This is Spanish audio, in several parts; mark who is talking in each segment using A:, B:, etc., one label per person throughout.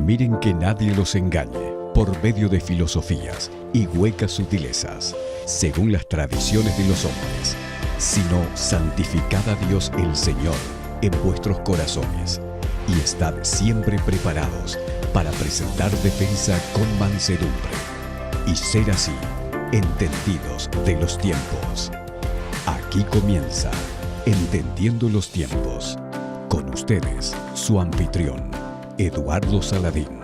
A: Miren que nadie los engañe por medio de filosofías y huecas sutilezas, según las tradiciones de los hombres, sino santificad a Dios el Señor en vuestros corazones y estad siempre preparados para presentar defensa con mansedumbre y ser así entendidos de los tiempos. Aquí comienza Entendiendo los Tiempos. Con ustedes, su anfitrión, Eduardo Saladín.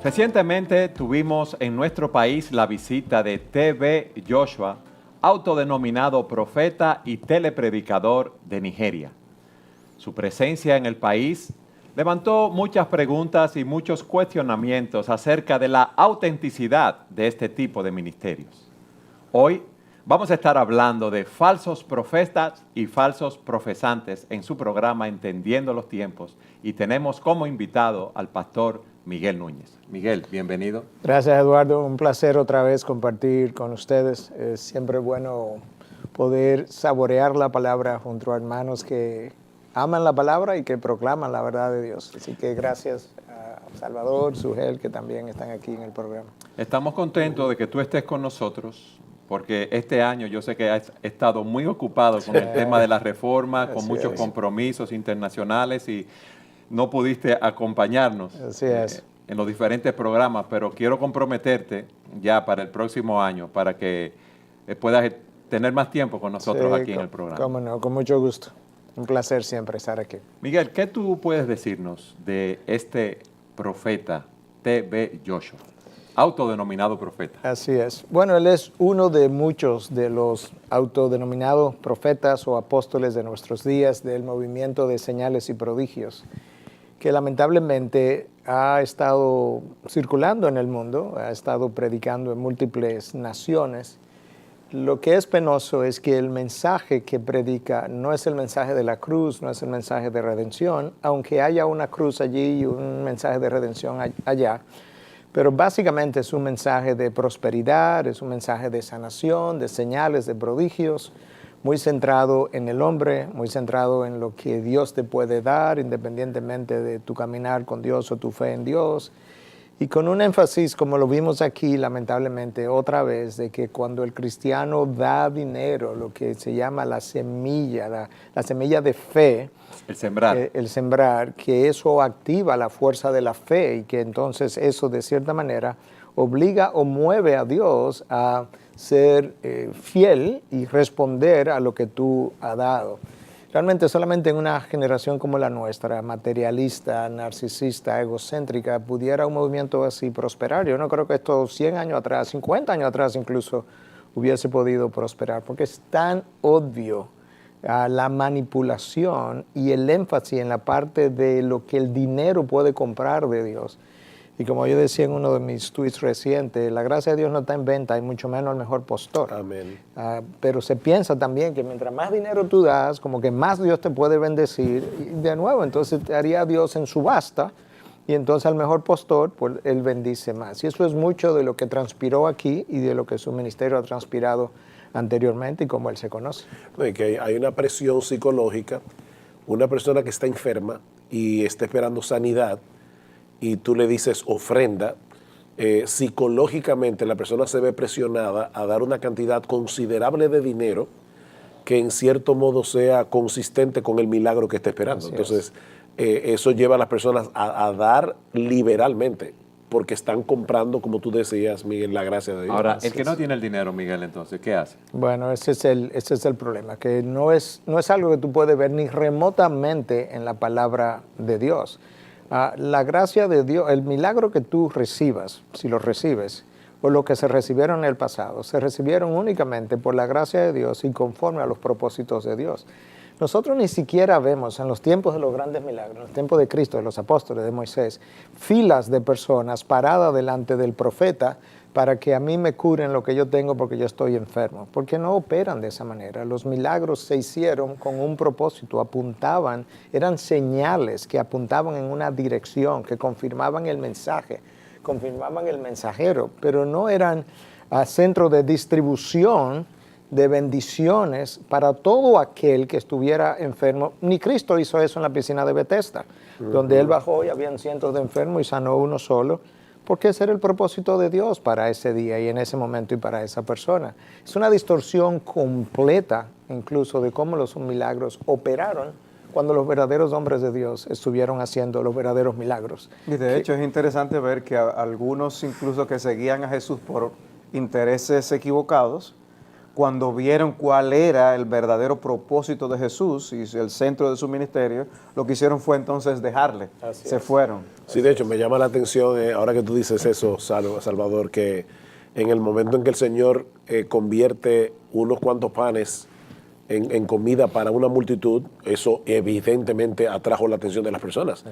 B: Recientemente tuvimos en nuestro país la visita de T.B. Joshua, autodenominado profeta y telepredicador de Nigeria. Su presencia en el país levantó muchas preguntas y muchos cuestionamientos acerca de la autenticidad de este tipo de ministerios. Hoy vamos a estar hablando de falsos profetas y falsos profesantes en su programa Entendiendo los Tiempos, y tenemos como invitado al pastor Miguel Núñez. Miguel, bienvenido.
C: Gracias, Eduardo. Un placer otra vez compartir con ustedes. Es siempre bueno poder saborear la palabra junto a hermanos que aman la palabra y que proclaman la verdad de Dios. Así que gracias a Salvador, Sugel, que también están aquí en el programa.
B: Estamos contentos de que tú estés con nosotros, porque este año yo sé que has estado muy ocupado con el tema de la reforma, con muchos compromisos internacionales y no pudiste acompañarnos en los diferentes programas, pero quiero comprometerte ya para el próximo año para que puedas tener más tiempo con nosotros aquí en el programa.
C: Cómo no, con mucho gusto. Un placer siempre estar aquí.
B: Miguel, ¿qué tú puedes decirnos de este profeta T.B. Joshua, autodenominado profeta?
C: Así es. Bueno, él es uno de muchos de los autodenominados profetas o apóstoles de nuestros días del movimiento de señales y prodigios, que lamentablemente ha estado circulando en el mundo, ha estado predicando en múltiples naciones. Lo que es penoso es que el mensaje que predica no es el mensaje de la cruz, no es el mensaje de redención, aunque haya una cruz allí y un mensaje de redención allá, pero básicamente es un mensaje de prosperidad, es un mensaje de sanación, de señales, de prodigios, muy centrado en el hombre, muy centrado en lo que Dios te puede dar, independientemente de tu caminar con Dios o tu fe en Dios. Y con un énfasis, como lo vimos aquí, lamentablemente, otra vez, de que cuando el cristiano da dinero, lo que se llama la semilla de fe, el sembrar, que eso activa la fuerza de la fe y que entonces eso de cierta manera obliga o mueve a Dios a ser fiel y responder a lo que tú has dado. Realmente solamente en una generación como la nuestra, materialista, narcisista, egocéntrica, pudiera un movimiento así prosperar. Yo no creo que esto 100 años atrás, 50 años atrás incluso, hubiese podido prosperar, porque es tan obvio la manipulación y el énfasis en la parte de lo que el dinero puede comprar de Dios. Y como yo decía en uno de mis tweets recientes, la gracia de Dios no está en venta y mucho menos el mejor postor.
D: Amén.
C: Pero se piensa también que mientras más dinero tú das, como que más Dios te puede bendecir. Y de nuevo, entonces te haría Dios en subasta y entonces al mejor postor, pues Él bendice más. Y eso es mucho de lo que transpiró aquí y de lo que su ministerio ha transpirado anteriormente y como Él se conoce.
D: No, y que hay una presión psicológica, una persona que está enferma y está esperando sanidad, y tú le dices ofrenda, psicológicamente la persona se ve presionada a dar una cantidad considerable de dinero que en cierto modo sea consistente con el milagro que está esperando. Entonces, eso lleva a las personas a dar liberalmente, porque están comprando, como tú decías, Miguel, la gracia de Dios.
B: Ahora, el que no tiene el dinero, Miguel, entonces, ¿qué hace?
C: Bueno, ese es el problema, que no es algo que tú puedes ver ni remotamente en la palabra de Dios. La gracia de Dios, el milagro que tú recibas, si lo recibes, o lo que se recibieron en el pasado, se recibieron únicamente por la gracia de Dios y conforme a los propósitos de Dios. Nosotros ni siquiera vemos en los tiempos de los grandes milagros, en los tiempos de Cristo, de los apóstoles, de Moisés, filas de personas paradas delante del profeta para que a mí me curen lo que yo tengo porque yo estoy enfermo. Porque no operan de esa manera. Los milagros se hicieron con un propósito, apuntaban, eran señales que apuntaban en una dirección, que confirmaban el mensaje, confirmaban el mensajero, pero no eran centros de distribución de bendiciones para todo aquel que estuviera enfermo. Ni Cristo hizo eso en la piscina de Bethesda. donde él bajó y habían cientos de enfermos y sanó uno solo, porque ese era el propósito de Dios para ese día y en ese momento y para esa persona. Es una distorsión completa incluso de cómo los milagros operaron cuando los verdaderos hombres de Dios estuvieron haciendo los verdaderos milagros.
E: Y de hecho es interesante ver que algunos incluso que seguían a Jesús por intereses equivocados, cuando vieron cuál era el verdadero propósito de Jesús y el centro de su ministerio, lo que hicieron fue entonces dejarle. Se fueron.
D: Sí, de hecho, me llama la atención, ahora que tú dices eso, Salvador, que en el momento en que el Señor convierte unos cuantos panes en comida para una multitud, eso evidentemente atrajo la atención de las personas.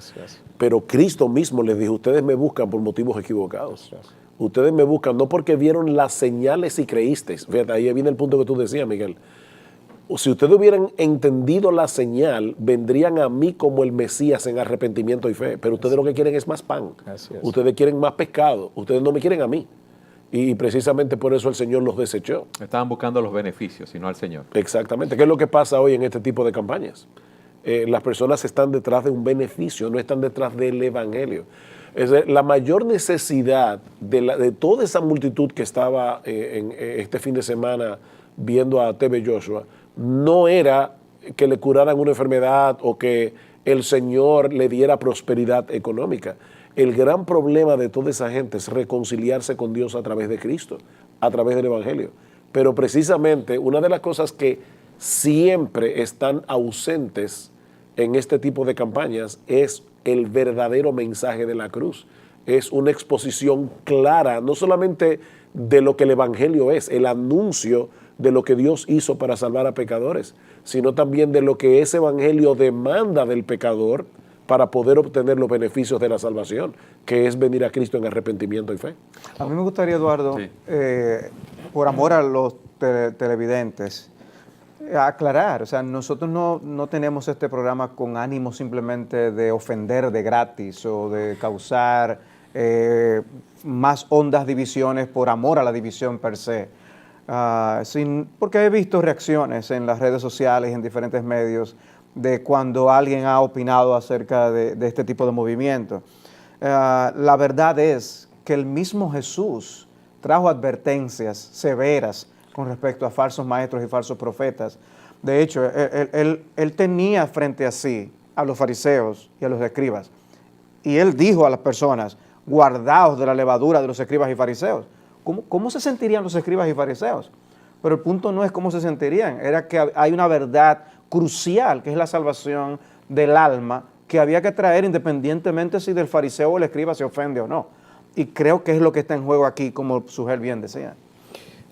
D: Pero Cristo mismo les dijo, ustedes me buscan por motivos equivocados. Ustedes me buscan no porque vieron las señales y creísteis. Fíjate, ahí viene el punto que tú decías, Miguel. Si ustedes hubieran entendido la señal, vendrían a mí como el Mesías en arrepentimiento y fe. Pero ustedes lo que quieren es más pan. Ustedes quieren más pescado. Ustedes no me quieren a mí. Y precisamente por eso el Señor los desechó.
B: Estaban buscando los beneficios y no al Señor.
D: Exactamente. ¿Qué es lo que pasa hoy en este tipo de campañas? Las personas están detrás de un beneficio, no están detrás del evangelio. Es decir, la mayor necesidad de toda esa multitud que estaba este fin de semana viendo a TV Joshua no era que le curaran una enfermedad o que el Señor le diera prosperidad económica. El gran problema de toda esa gente es reconciliarse con Dios a través de Cristo, a través del evangelio. Pero precisamente una de las cosas que siempre están ausentes en este tipo de campañas es el verdadero mensaje de la cruz. Es una exposición clara, no solamente de lo que el evangelio es, el anuncio de lo que Dios hizo para salvar a pecadores, sino también de lo que ese evangelio demanda del pecador para poder obtener los beneficios de la salvación, que es venir a Cristo en arrepentimiento y fe.
E: A mí me gustaría, Eduardo, por amor a los televidentes, aclarar, o sea, nosotros no tenemos este programa con ánimo simplemente de ofender de gratis o de causar más hondas divisiones por amor a la división per se. Porque he visto reacciones en las redes sociales y en diferentes medios de cuando alguien ha opinado acerca de este tipo de movimiento. La verdad es que el mismo Jesús trajo advertencias severas con respecto a falsos maestros y falsos profetas. De hecho, él tenía frente a sí a los fariseos y a los escribas. Y él dijo a las personas, guardaos de la levadura de los escribas y fariseos. ¿Cómo se sentirían los escribas y fariseos? Pero el punto no es cómo se sentirían, era que hay una verdad crucial, que es la salvación del alma, que había que traer independientemente si del fariseo o el escriba se ofende o no. Y creo que es lo que está en juego aquí, como Sugel bien decía.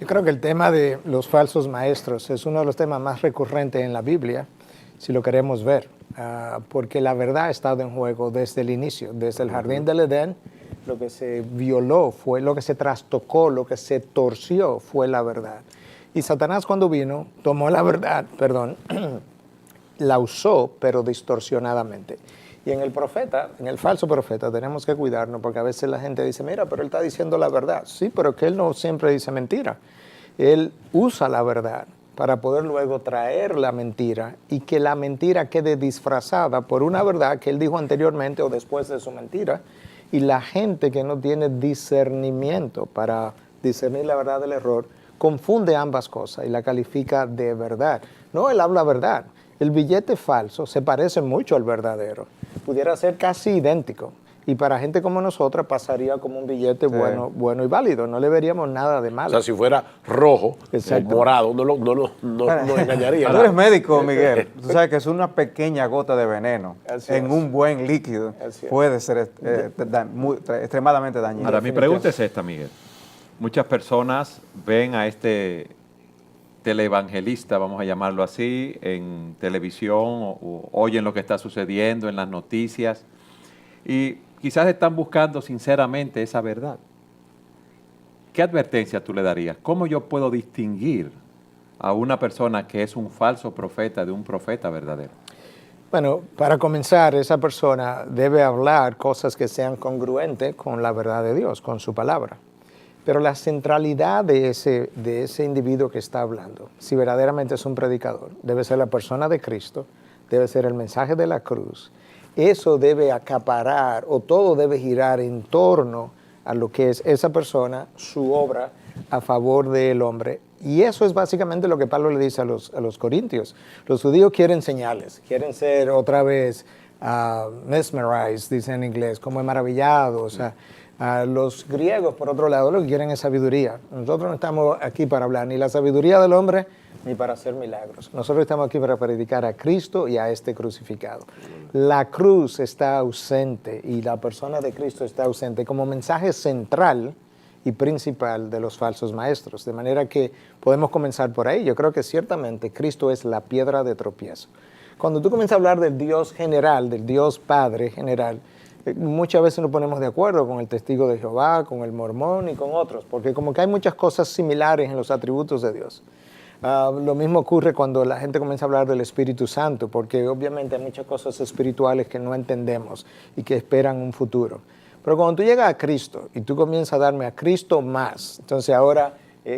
C: Yo creo que el tema de los falsos maestros es uno de los temas más recurrentes en la Biblia, si lo queremos ver, porque la verdad ha estado en juego desde el inicio, desde el jardín del Edén. Lo que se violó fue, lo que se trastocó, lo que se torció fue la verdad. Y Satanás cuando vino, tomó la verdad, la usó, pero distorsionadamente. Y en el falso profeta, tenemos que cuidarnos, porque a veces la gente dice, mira, pero él está diciendo la verdad. Sí, pero que él no siempre dice mentira. Él usa la verdad para poder luego traer la mentira y que la mentira quede disfrazada por una verdad que él dijo anteriormente o después de su mentira. Y la gente que no tiene discernimiento para discernir la verdad del error, confunde ambas cosas y la califica de verdad. No, él habla verdad. El billete falso se parece mucho al verdadero. Pudiera ser casi idéntico. Y para gente como nosotros pasaría como un billete bueno y válido. No le veríamos nada de malo.
D: O sea, si fuera rojo o morado, no nos engañaría.
E: Tú eres médico, Miguel. Tú sabes que es una pequeña gota de veneno en un buen líquido. Puede ser extremadamente dañino.
B: Ahora, mi pregunta es esta, Miguel. Muchas personas ven a este teleevangelista, vamos a llamarlo así, en televisión o oyen lo que está sucediendo en las noticias y quizás están buscando sinceramente esa verdad. ¿Qué advertencia tú le darías? ¿Cómo yo puedo distinguir a una persona que es un falso profeta de un profeta verdadero?
C: Bueno, para comenzar, esa persona debe hablar cosas que sean congruentes con la verdad de Dios, con su palabra. Pero la centralidad de ese individuo que está hablando, si verdaderamente es un predicador, debe ser la persona de Cristo, debe ser el mensaje de la cruz eso debe acaparar o todo debe girar en torno a lo que es esa persona, su obra a favor del hombre. Y eso es básicamente lo que Pablo le dice a los corintios. Los judíos quieren señales, quieren ser otra vez mesmerized, dicen en inglés, como maravillados. Los griegos, por otro lado, lo que quieren es sabiduría. Nosotros no estamos aquí para hablar ni la sabiduría del hombre ni para hacer milagros. Nosotros estamos aquí para predicar a Cristo y a este crucificado. La cruz está ausente y la persona de Cristo está ausente como mensaje central y principal de los falsos maestros. De manera que podemos comenzar por ahí. Yo creo que ciertamente Cristo es la piedra de tropiezo. Cuando tú comienzas a hablar del Dios general, del Dios Padre general, muchas veces nos ponemos de acuerdo con el testigo de Jehová, con el mormón y con otros, porque como que hay muchas cosas similares en los atributos de Dios. Lo mismo ocurre cuando la gente comienza a hablar del Espíritu Santo, porque obviamente hay muchas cosas espirituales que no entendemos y que esperan un futuro. Pero cuando tú llegas a Cristo y tú comienzas a darme a Cristo más, entonces ahora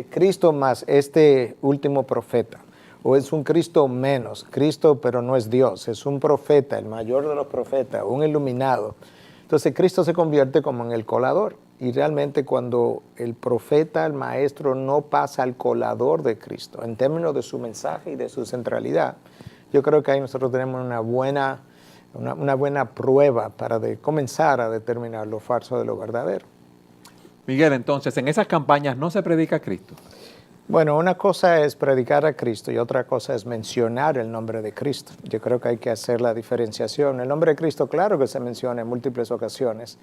C: Cristo más este último profeta, o es un Cristo menos, Cristo pero no es Dios, es un profeta, el mayor de los profetas, un iluminado. Entonces Cristo se convierte como en el colador. Y realmente cuando el profeta, el maestro, no pasa al colador de Cristo, en términos de su mensaje y de su centralidad, yo creo que ahí nosotros tenemos una buena prueba para comenzar a determinar lo falso de lo verdadero.
B: Miguel, entonces, en esas campañas no se predica a Cristo.
C: Bueno, una cosa es predicar a Cristo y otra cosa es mencionar el nombre de Cristo. Yo creo que hay que hacer la diferenciación. El nombre de Cristo, claro que se menciona en múltiples ocasiones,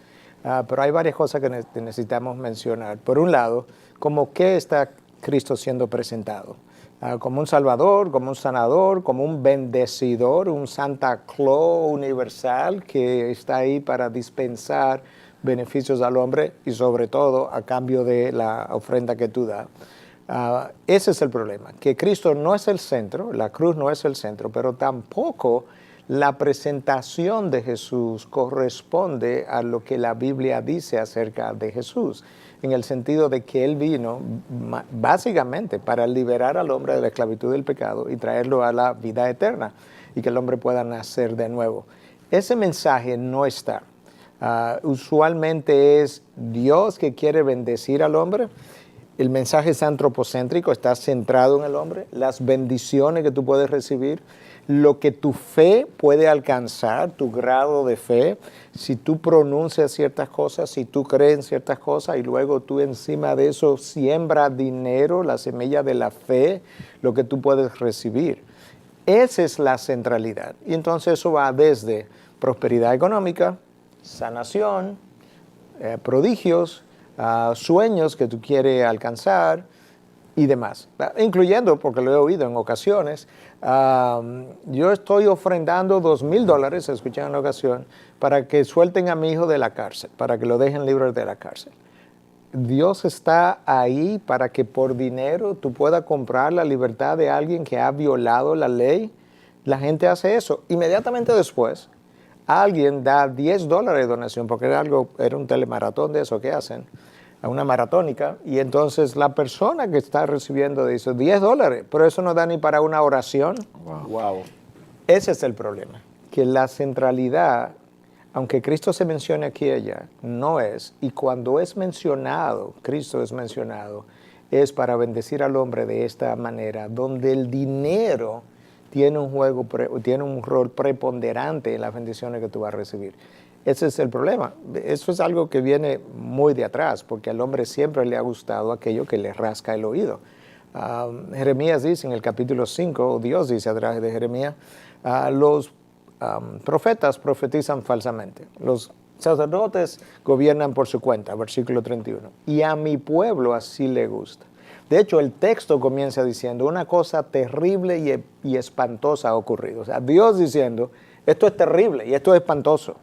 C: pero hay varias cosas que necesitamos mencionar. Por un lado, como qué está Cristo siendo presentado. Como un salvador, como un sanador, como un bendecidor, un Santa Claus universal que está ahí para dispensar beneficios al hombre y sobre todo a cambio de la ofrenda que tú das. Ese es el problema, que Cristo no es el centro, la cruz no es el centro, pero tampoco la presentación de Jesús corresponde a lo que la Biblia dice acerca de Jesús, en el sentido de que Él vino básicamente para liberar al hombre de la esclavitud del pecado y traerlo a la vida eterna y que el hombre pueda nacer de nuevo. Ese mensaje no está. Usualmente es Dios que quiere bendecir al hombre. El mensaje es antropocéntrico, está centrado en el hombre, las bendiciones que tú puedes recibir, lo que tu fe puede alcanzar, tu grado de fe, si tú pronuncias ciertas cosas, si tú crees en ciertas cosas y luego tú encima de eso siembras dinero, la semilla de la fe, lo que tú puedes recibir. Esa es la centralidad. Y entonces eso va desde prosperidad económica, sanación, prodigios, sueños que tú quieres alcanzar y demás, incluyendo, porque lo he oído en ocasiones, yo estoy ofrendando $2,000, escuché en una ocasión, para que suelten a mi hijo de la cárcel, para que lo dejen libre de la cárcel. Dios está ahí para que por dinero tú puedas comprar la libertad de alguien que ha violado la ley. La gente hace eso. Inmediatamente después, alguien da $10 de donación, porque era un telemaratón de eso que hacen, a una maratónica, y entonces la persona que está recibiendo dice $10, pero eso no da ni para una oración.
D: Wow.
C: Ese es el problema, que la centralidad, aunque Cristo se mencione aquí y allá, no es, y cuando es mencionado, Cristo es mencionado, es para bendecir al hombre de esta manera, donde el dinero tiene un rol preponderante en las bendiciones que tú vas a recibir. Ese es el problema. Eso es algo que viene muy de atrás, porque al hombre siempre le ha gustado aquello que le rasca el oído. Jeremías dice en el capítulo 5, Dios dice a través de Jeremías, los profetas profetizan falsamente. Los sacerdotes gobiernan por su cuenta, versículo 31. Y a mi pueblo así le gusta. De hecho, el texto comienza diciendo una cosa terrible y espantosa ha ocurrido. O sea, Dios diciendo, esto es terrible y esto es espantoso.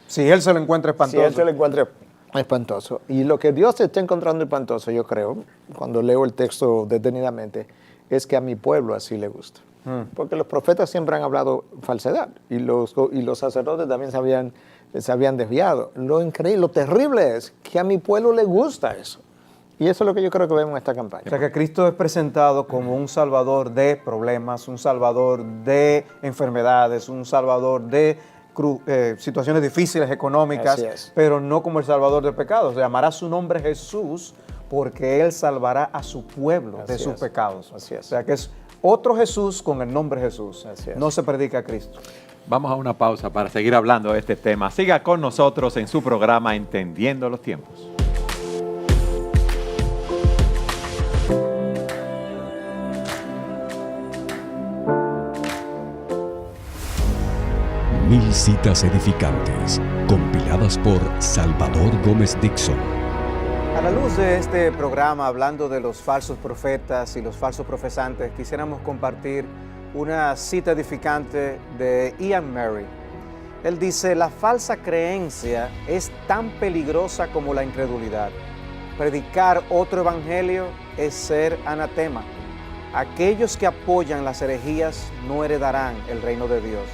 E: Si Él se lo encuentra espantoso.
C: Si Él se lo encuentra espantoso. Y lo que Dios está encontrando espantoso, yo creo, cuando leo el texto detenidamente, es que a mi pueblo así le gusta. Porque los profetas siempre han hablado falsedad y los sacerdotes también se habían desviado. Lo increíble, lo terrible es que a mi pueblo le gusta eso. Y eso es lo que yo creo que vemos en esta campaña.
E: O sea, que Cristo es presentado como un salvador de problemas, un salvador de enfermedades, un salvador de situaciones difíciles económicas,
C: Así es.
E: pero no como el salvador de pecados. Llamará su nombre Jesús porque Él salvará a su pueblo de
C: Así
E: sus
C: es.
E: pecados.
C: Así es.
E: O sea que es otro Jesús con el nombre Jesús.
C: Así es.
E: No se predica a Cristo.
B: Vamos a una pausa para seguir hablando de este tema. Siga con nosotros en su programa Entendiendo los Tiempos.
A: Mil citas edificantes, compiladas por Salvador Gómez Dixon.
E: A la luz de este programa, hablando de los falsos profetas y los falsos profesantes, quisiéramos compartir una cita edificante de Ian Murray. Él dice: la falsa creencia es tan peligrosa como la incredulidad. Predicar otro evangelio es ser anatema. Aquellos que apoyan las herejías no heredarán el reino de Dios.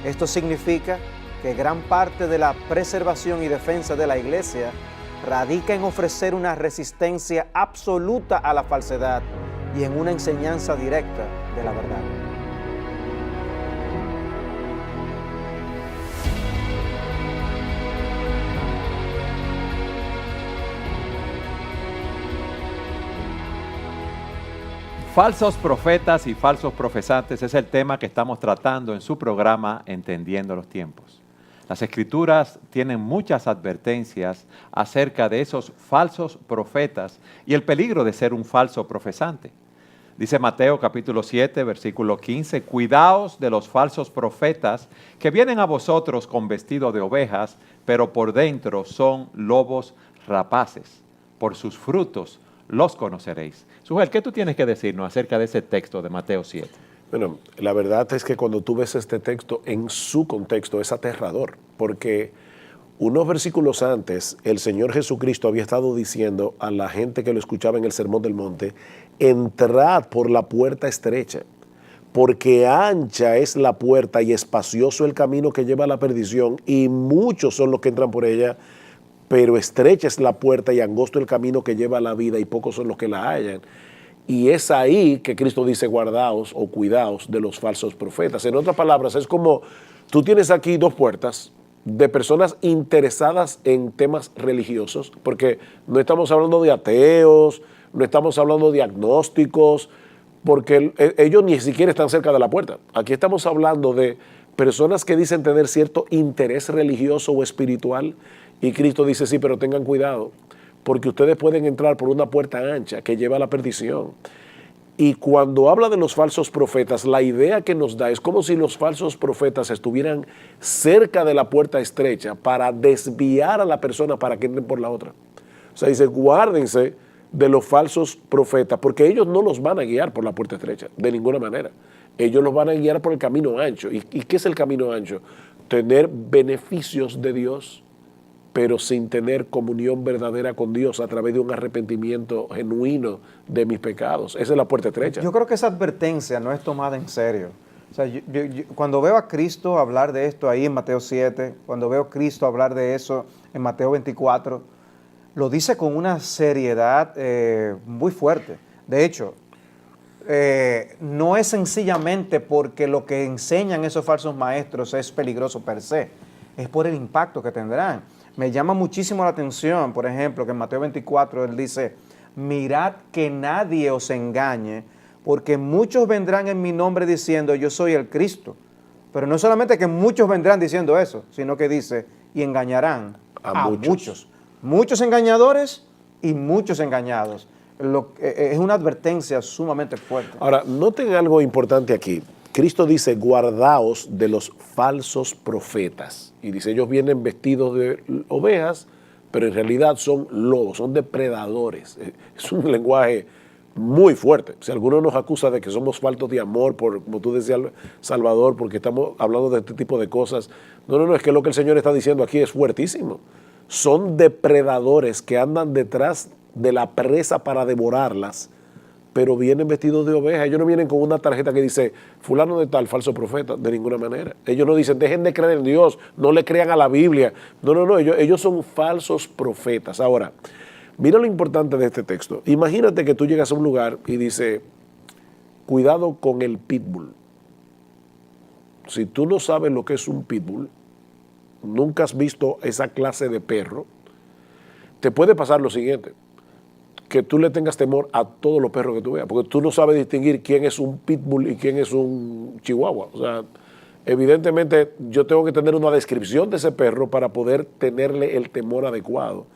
E: Esto significa que gran parte de la preservación y defensa de la iglesia radica en ofrecer una resistencia absoluta a la falsedad y en una enseñanza directa de la verdad.
B: Falsos profetas y falsos profesantes es el tema que estamos tratando en su programa Entendiendo los Tiempos. Las Escrituras tienen muchas advertencias acerca de esos falsos profetas y el peligro de ser un falso profesante. Dice Mateo capítulo 7, versículo 15, cuidaos de los falsos profetas que vienen a vosotros con vestido de ovejas, pero por dentro son lobos rapaces. Por sus frutos los conoceréis. Sujel, ¿qué tú tienes que decirnos acerca de ese texto de Mateo 7?
D: Bueno, la verdad es que cuando tú ves este texto en su contexto es aterrador, porque unos versículos antes el Señor Jesucristo había estado diciendo a la gente que lo escuchaba en el Sermón del Monte: entrad por la puerta estrecha, porque ancha es la puerta y espacioso el camino que lleva a la perdición, y muchos son los que entran por ella, pero estrecha es la puerta y angosto el camino que lleva a la vida, y pocos son los que la hallan. Y es ahí que Cristo dice: guardaos o cuidaos de los falsos profetas. En otras palabras, es como tú tienes aquí dos puertas de personas interesadas en temas religiosos, porque no estamos hablando de ateos, no estamos hablando de agnósticos, porque ellos ni siquiera están cerca de la puerta. Aquí estamos hablando de personas que dicen tener cierto interés religioso o espiritual, y Cristo dice: sí, pero tengan cuidado, porque ustedes pueden entrar por una puerta ancha que lleva a la perdición. Y cuando habla de los falsos profetas, la idea que nos da es como si los falsos profetas estuvieran cerca de la puerta estrecha para desviar a la persona para que entren por la otra. O sea, dice: guárdense de los falsos profetas, porque ellos no los van a guiar por la puerta estrecha, de ninguna manera. Ellos los van a guiar por el camino ancho. ¿Y qué es el camino ancho? Tener beneficios de Dios, pero sin tener comunión verdadera con Dios a través de un arrepentimiento genuino de mis pecados. Esa es la puerta estrecha.
E: Yo creo que esa advertencia no es tomada en serio. O sea, cuando veo a Cristo hablar de esto ahí en Mateo 7, cuando veo a Cristo hablar de eso en Mateo 24, lo dice con una seriedad muy fuerte. De hecho, no es sencillamente porque lo que enseñan esos falsos maestros es peligroso per se, es por el impacto que tendrán. Me llama muchísimo la atención, por ejemplo, que en Mateo 24 él dice: mirad que nadie os engañe, porque muchos vendrán en mi nombre diciendo yo soy el Cristo. Pero no solamente que muchos vendrán diciendo eso, sino que dice: y engañarán a muchos. Muchos engañadores y muchos engañados. Es una advertencia sumamente fuerte.
D: Ahora, noten algo importante aquí. Cristo dice: guardaos de los falsos profetas. Y dice: ellos vienen vestidos de ovejas, pero en realidad son lobos, son depredadores. Es un lenguaje muy fuerte. Si alguno nos acusa de que somos faltos de amor, como tú decías, Salvador, porque estamos hablando de este tipo de cosas. No, es que lo que el Señor está diciendo aquí es fuertísimo. Son depredadores que andan detrás de la presa para devorarlas, pero vienen vestidos de oveja. Ellos no vienen con una tarjeta que dice fulano de tal, falso profeta, de ninguna manera. Ellos no dicen dejen de creer en Dios, no le crean a la Biblia. No, ellos son falsos profetas. Ahora, mira lo importante de este texto. Imagínate que tú llegas a un lugar y dice: cuidado con el pitbull. si tú no sabes lo que es un pitbull, nunca has visto esa clase de perro, te puede pasar lo siguiente, que tú le tengas temor a todos los perros que tú veas, porque tú no sabes distinguir quién es un pitbull y quién es un chihuahua. O sea, evidentemente yo tengo que tener una descripción de ese perro para poder tenerle el temor adecuado.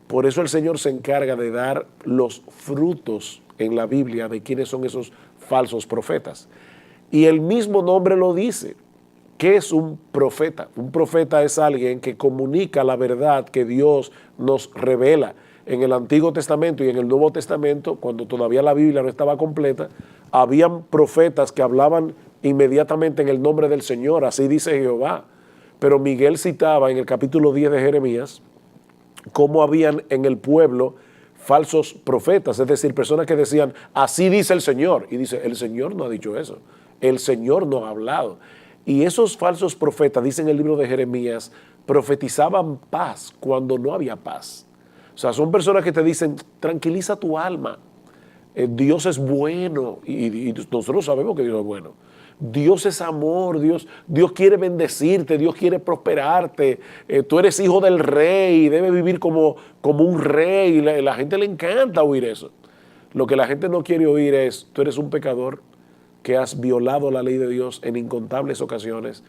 D: Por eso el Señor se encarga de dar los frutos en la Biblia de quiénes son esos falsos profetas. Y el mismo nombre lo dice. ¿Qué es un profeta? Un profeta es alguien que comunica la verdad que Dios nos revela. En el Antiguo Testamento y en el Nuevo Testamento, cuando todavía la Biblia no estaba completa, habían profetas que hablaban inmediatamente en el nombre del Señor, así dice Jehová. Pero Miguel citaba en el capítulo 10 de Jeremías cómo habían en el pueblo falsos profetas, es decir, personas que decían, así dice el Señor. Y dice, el Señor no ha dicho eso, el Señor no ha hablado. Y esos falsos profetas, dice en el libro de Jeremías, profetizaban paz cuando no había paz. O sea, son personas que te dicen, tranquiliza tu alma, Dios es bueno, y nosotros sabemos que Dios es bueno. Dios es amor, Dios quiere bendecirte, Dios quiere prosperarte, tú eres hijo del rey, debes vivir como un rey, la gente le encanta oír eso. Lo que la gente no quiere oír es, tú eres un pecador, que has violado la ley de Dios en incontables ocasiones,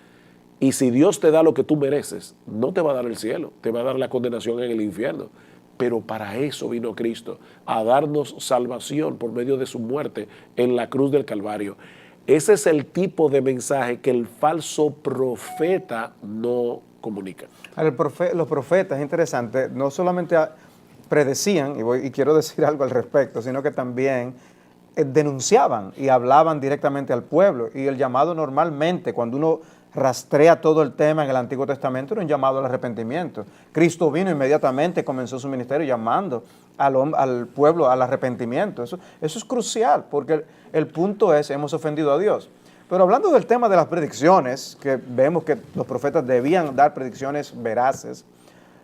D: y si Dios te da lo que tú mereces, no te va a dar el cielo, te va a dar la condenación en el infierno. Pero para eso vino Cristo, a darnos salvación por medio de su muerte en la cruz del Calvario. Ese es el tipo de mensaje que el falso profeta no comunica.
E: Los profetas, es interesante, no solamente predecían, y quiero decir algo al respecto, sino que también denunciaban y hablaban directamente al pueblo. Y el llamado normalmente, cuando uno rastrea todo el tema en el Antiguo Testamento, era un llamado al arrepentimiento. Cristo vino inmediatamente, comenzó su ministerio llamando al pueblo al arrepentimiento. Eso es crucial, porque el punto es, hemos ofendido a Dios. Pero hablando del tema de las predicciones, que vemos que los profetas debían dar predicciones veraces,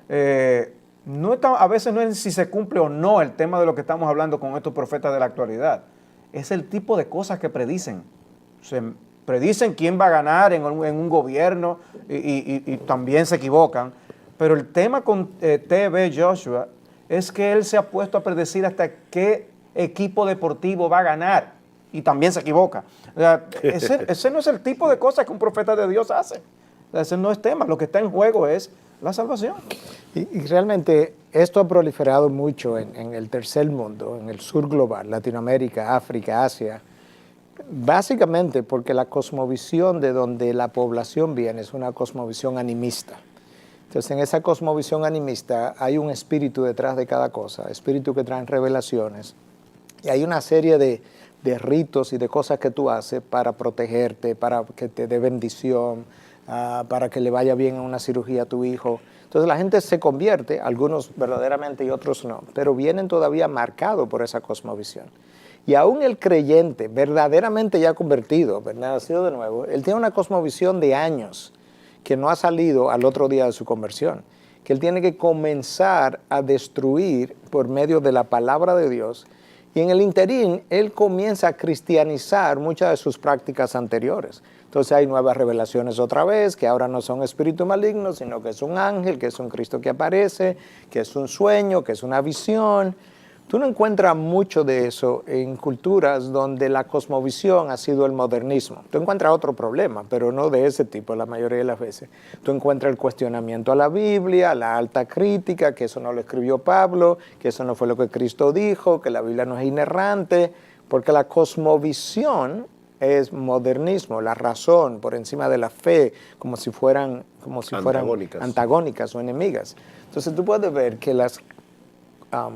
E: a veces no es si se cumple o no el tema de lo que estamos hablando con estos profetas de la actualidad. Es el tipo de cosas que predicen. Predicen quién va a ganar en un gobierno y también se equivocan. Pero el tema con T.B. Joshua es que él se ha puesto a predecir hasta qué equipo deportivo va a ganar y también se equivoca. O sea, ese no es el tipo de cosas que un profeta de Dios hace. O sea, ese no es tema. Lo que está en juego es la salvación.
C: Y realmente esto ha proliferado mucho en el tercer mundo, en el sur global, Latinoamérica, África, Asia. Básicamente porque la cosmovisión de donde la población viene es una cosmovisión animista. Entonces, en esa cosmovisión animista hay un espíritu detrás de cada cosa, espíritu que traen revelaciones. Y hay una serie de ritos y de cosas que tú haces para protegerte, para que te dé bendición, para que le vaya bien en una cirugía a tu hijo. Entonces la gente se convierte, algunos verdaderamente y otros no, pero vienen todavía marcados por esa cosmovisión. Y aún el creyente, verdaderamente ya convertido, nacido de nuevo, él tiene una cosmovisión de años que no ha salido al otro día de su conversión, que él tiene que comenzar a destruir por medio de la palabra de Dios. Y en el interín, él comienza a cristianizar muchas de sus prácticas anteriores. Entonces hay nuevas revelaciones otra vez, que ahora no son espíritus malignos, sino que es un ángel, que es un Cristo que aparece, que es un sueño, que es una visión. Tú no encuentras mucho de eso en culturas donde la cosmovisión ha sido el modernismo. Tú encuentras otro problema, pero no de ese tipo la mayoría de las veces. Tú encuentras el cuestionamiento a la Biblia, la alta crítica, que eso no lo escribió Pablo, que eso no fue lo que Cristo dijo, que la Biblia no es inerrante, porque la cosmovisión es modernismo, la razón por encima de la fe, como si fueran antagónicas o enemigas. Entonces tú puedes ver que las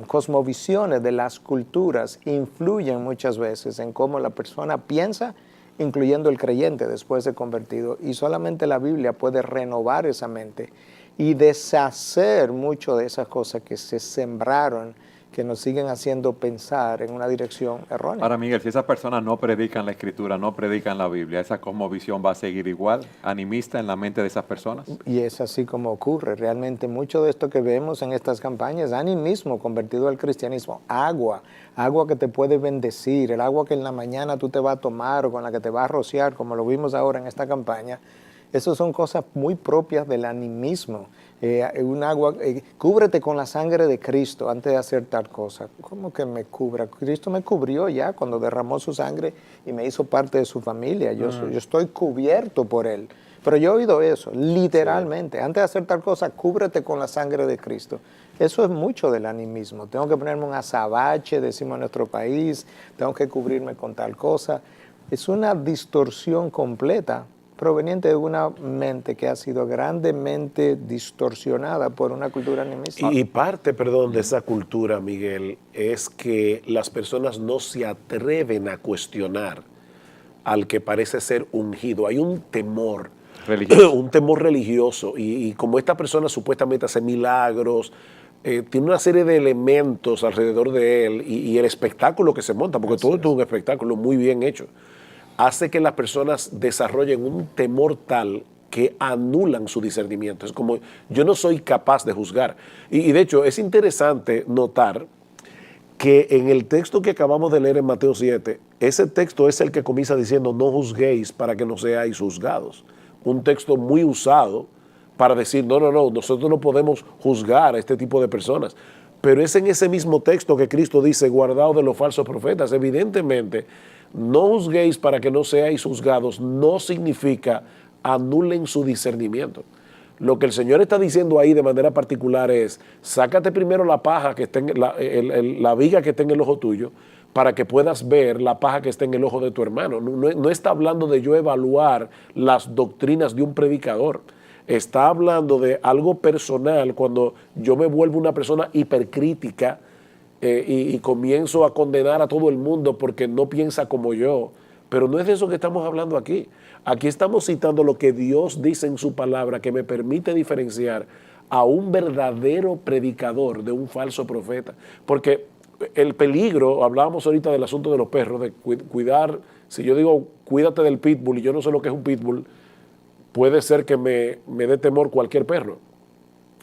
C: cosmovisiones de las culturas influyen muchas veces en cómo la persona piensa, incluyendo el creyente después de convertido, y solamente la Biblia puede renovar esa mente y deshacer mucho de esas cosas que se sembraron que nos siguen haciendo pensar en una dirección errónea.
B: Ahora, Miguel, si esas personas no predican la Escritura, no predican la Biblia, ¿esa cosmovisión va a seguir igual, animista en la mente de esas personas?
C: Y es así como ocurre. Realmente mucho de esto que vemos en estas campañas, animismo convertido al cristianismo, agua que te puede bendecir, el agua que en la mañana tú te vas a tomar o con la que te vas a rociar, como lo vimos ahora en esta campaña, esas son cosas muy propias del animismo. Un agua, cúbrete con la sangre de Cristo antes de hacer tal cosa. ¿Cómo que me cubra? Cristo me cubrió ya cuando derramó su sangre y me hizo parte de su familia. Yo estoy cubierto por Él. Pero yo he oído eso, literalmente. Sí. Antes de hacer tal cosa, cúbrete con la sangre de Cristo. Eso es mucho del animismo. Tengo que ponerme un azabache, decimos en nuestro país, tengo que cubrirme con tal cosa. Es una distorsión completa proveniente de una mente que ha sido grandemente distorsionada por una cultura animista.
D: Y parte, perdón, de esa cultura, Miguel, es que las personas no se atreven a cuestionar al que parece ser ungido. Hay un temor religioso. Un temor religioso. Y como esta persona supuestamente hace milagros, tiene una serie de elementos alrededor de él y el espectáculo que se monta, porque todo esto es un espectáculo muy bien hecho, hace que las personas desarrollen un temor tal que anulan su discernimiento. Es como, yo no soy capaz de juzgar. Y de hecho, es interesante notar que en el texto que acabamos de leer en Mateo 7, ese texto es el que comienza diciendo, no juzguéis para que no seáis juzgados. Un texto muy usado para decir, no, nosotros no podemos juzgar a este tipo de personas. Pero es en ese mismo texto que Cristo dice, guardaos de los falsos profetas. Evidentemente, no juzguéis para que no seáis juzgados, no significa anulen su discernimiento. Lo que el Señor está diciendo ahí de manera particular es, sácate primero la paja que está en la viga que está en el ojo tuyo, para que puedas ver la paja que está en el ojo de tu hermano. No está hablando de yo evaluar las doctrinas de un predicador. Está hablando de algo personal cuando yo me vuelvo una persona hipercrítica y comienzo a condenar a todo el mundo porque no piensa como yo. Pero no es de eso que estamos hablando aquí. Aquí estamos citando lo que Dios dice en su palabra que me permite diferenciar a un verdadero predicador de un falso profeta. Porque el peligro, hablábamos ahorita del asunto de los perros, de cuidar, si yo digo cuídate del pitbull y yo no sé lo que es un pitbull, puede ser que me dé temor cualquier perro.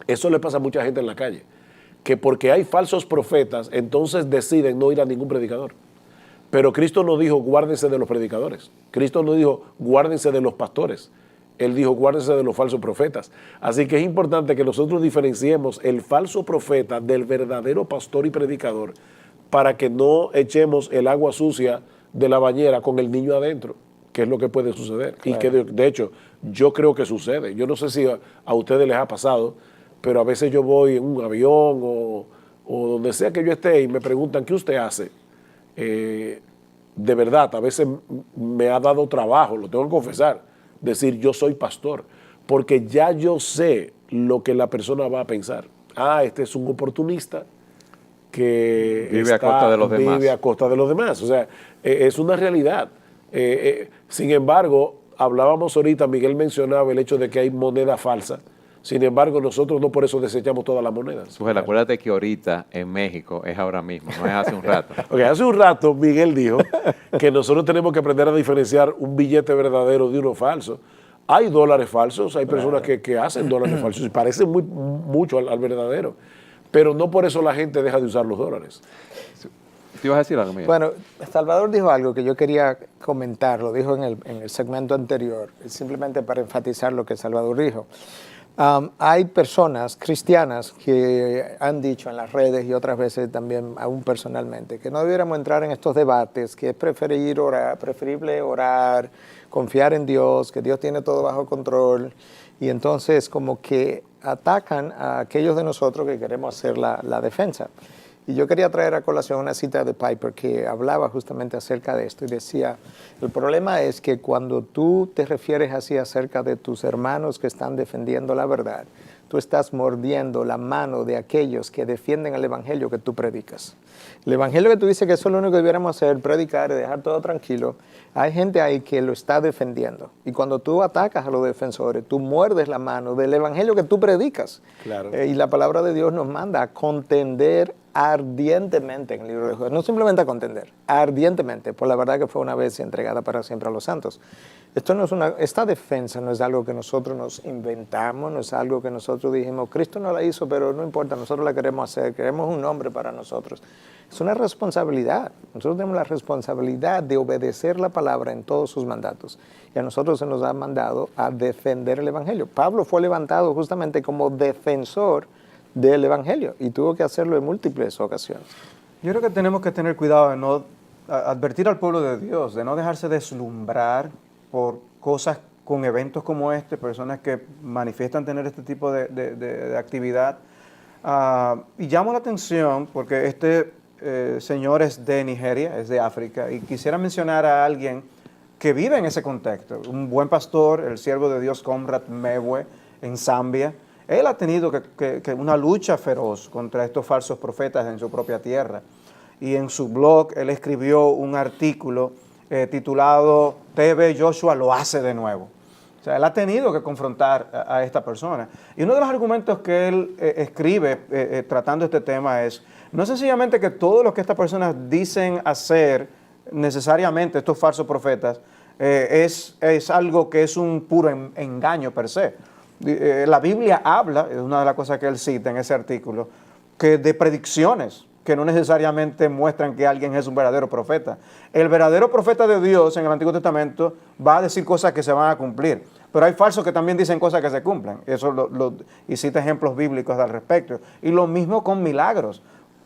D: Eso le pasa a mucha gente en la calle, que porque hay falsos profetas, entonces deciden no ir a ningún predicador. Pero Cristo no dijo guárdense de los predicadores. Cristo no dijo guárdense de los pastores. Él dijo guárdense de los falsos profetas. Así que es importante que nosotros diferenciemos el falso profeta del verdadero pastor y predicador para que no echemos el agua sucia de la bañera con el niño adentro, que es lo que puede suceder. Claro. Y que de hecho yo creo que sucede. Yo no sé si a ustedes les ha pasado, pero a veces yo voy en un avión o donde sea que yo esté y me preguntan ¿qué usted hace? De verdad, a veces me ha dado trabajo, lo tengo que confesar, decir yo soy pastor, porque ya yo sé lo que la persona va a pensar. Este es un oportunista que
B: vive a costa de los demás.
D: Vive a costa de los demás. O sea, es una realidad. Sin embargo, hablábamos ahorita, Miguel mencionaba el hecho de que hay moneda falsa. Sin embargo, nosotros no por eso desechamos todas las monedas.
B: Sujel, acuérdate que ahorita en México es ahora mismo, no es hace un rato.
D: Okay, hace un rato Miguel dijo que nosotros tenemos que aprender a diferenciar un billete verdadero de uno falso. Hay dólares falsos, hay personas que hacen dólares falsos y parecen mucho al verdadero, pero no por eso la gente deja de usar los dólares.
B: ¿Te ibas a decir algo, Miguel?
C: Bueno, Salvador dijo algo que yo quería comentar, lo dijo en el segmento anterior, simplemente para enfatizar lo que Salvador dijo. Hay personas cristianas que han dicho en las redes y otras veces también aún personalmente que no debiéramos entrar en estos debates, que es preferible orar, confiar en Dios, que Dios tiene todo bajo control, y entonces como que atacan a aquellos de nosotros que queremos hacer la defensa. Y yo quería traer a colación una cita de Piper que hablaba justamente acerca de esto y decía, el problema es que cuando tú te refieres así acerca de tus hermanos que están defendiendo la verdad, tú estás mordiendo la mano de aquellos que defienden el evangelio que tú predicas. El evangelio que tú dices que eso es lo único que debiéramos hacer, predicar y dejar todo tranquilo, hay gente ahí que lo está defendiendo. Y cuando tú atacas a los defensores, tú muerdes la mano del evangelio que tú predicas.
D: Claro.
C: Y la palabra de Dios nos manda a contender ardientemente en el libro de Jueces. No simplemente a contender, ardientemente, por la verdad que fue una vez entregada para siempre a los santos. Esta defensa no es algo que nosotros nos inventamos, no es algo que nosotros dijimos, Cristo no la hizo, pero no importa, nosotros la queremos hacer, queremos un nombre para nosotros. Es una responsabilidad. Nosotros tenemos la responsabilidad de obedecer la palabra en todos sus mandatos. Y a nosotros se nos ha mandado a defender el evangelio. Pablo fue levantado justamente como defensor del evangelio y tuvo que hacerlo en múltiples ocasiones.
E: Yo creo que tenemos que tener cuidado de no advertir al pueblo de Dios, de no dejarse deslumbrar por cosas con eventos como este, personas que manifiestan tener este tipo de actividad. Y llamo la atención porque este señor es de Nigeria, es de África, y quisiera mencionar a alguien que vive en ese contexto, un buen pastor, el siervo de Dios Conrad Mbewe, en Zambia. Él ha tenido que una lucha feroz contra estos falsos profetas en su propia tierra. Y en su blog él escribió un artículo titulado TB Joshua lo hace de nuevo. O sea, él ha tenido que confrontar a esta persona. Y uno de los argumentos que él escribe tratando este tema es, no sencillamente que todo lo que estas personas dicen hacer necesariamente, estos falsos profetas, es algo que es un puro engaño per se. La Biblia habla, es una de las cosas que él cita en ese artículo, que de predicciones que no necesariamente muestran que alguien es un verdadero profeta. El verdadero profeta de Dios en el Antiguo Testamento va a decir cosas que se van a cumplir, pero hay falsos que también dicen cosas que se cumplen. Eso y cita ejemplos bíblicos al respecto. Y lo mismo con milagros.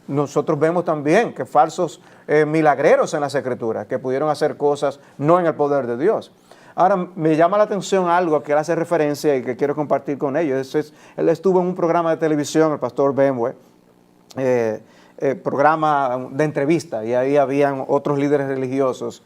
E: Nosotros vemos también que falsos milagreros en las Escrituras, que pudieron hacer cosas no en el poder de Dios. Ahora, me llama la atención algo que él hace referencia y que quiero compartir con ellos. Él estuvo en un programa de televisión, el pastor Mbewe, programa de entrevista, y ahí habían otros líderes religiosos.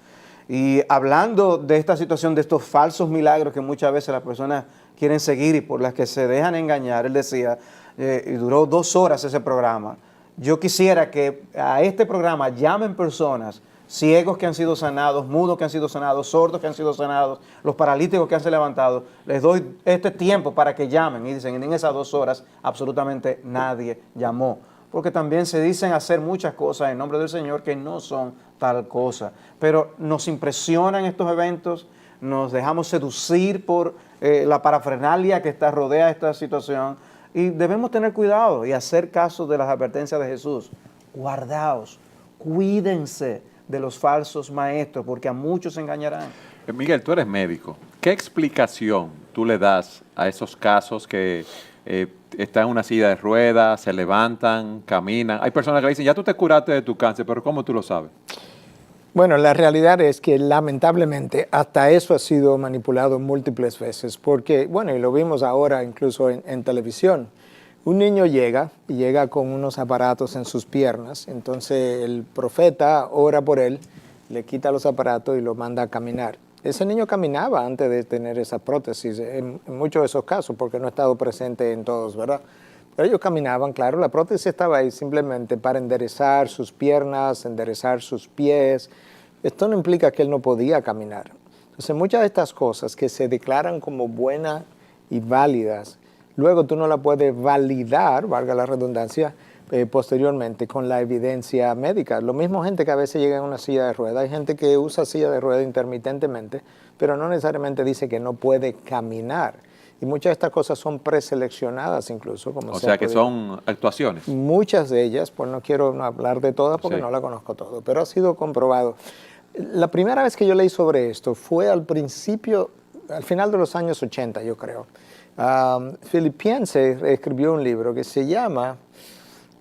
E: Y hablando de esta situación, de estos falsos milagros que muchas veces las personas quieren seguir y por las que se dejan engañar, él decía, y duró 2 horas ese programa, yo quisiera que a este programa llamen personas, ciegos que han sido sanados, mudos que han sido sanados, sordos que han sido sanados, los paralíticos que han sido levantados. Les doy este tiempo para que llamen. Y dicen, en esas 2 horas absolutamente nadie llamó. Porque también se dicen hacer muchas cosas en nombre del Señor que no son tal cosa. Pero nos impresionan estos eventos, nos dejamos seducir por la parafernalia que rodea esta situación. Y debemos tener cuidado y hacer caso de las advertencias de Jesús. Guardaos, cuídense de los falsos maestros, porque a muchos se engañarán.
B: Miguel, tú eres médico. ¿Qué explicación tú le das a esos casos que están en una silla de ruedas, se levantan, caminan? Hay personas que dicen, ya tú te curaste de tu cáncer, pero ¿cómo tú lo sabes?
C: Bueno, la realidad es que lamentablemente hasta eso ha sido manipulado múltiples veces, porque, bueno, y lo vimos ahora incluso en televisión. Un niño llega con unos aparatos en sus piernas, entonces el profeta ora por él, le quita los aparatos y lo manda a caminar. Ese niño caminaba antes de tener esa prótesis, en muchos de esos casos, porque no he estado presente en todos, ¿verdad? Pero ellos caminaban, claro, la prótesis estaba ahí simplemente para enderezar sus piernas, enderezar sus pies. Esto no implica que él no podía caminar. Entonces, muchas de estas cosas que se declaran como buenas y válidas, luego tú no la puedes validar, valga la redundancia, posteriormente con la evidencia médica. Lo mismo gente que a veces llega en una silla de ruedas, hay gente que usa silla de ruedas intermitentemente, pero no necesariamente dice que no puede caminar. Y muchas de estas cosas son preseleccionadas incluso.
B: O sea que son actuaciones.
C: Muchas de ellas, pues no quiero hablar de todas porque no la conozco todo, pero ha sido comprobado. La primera vez que yo leí sobre esto fue al final de los años 80, yo creo. Philip Piense escribió un libro que se llama,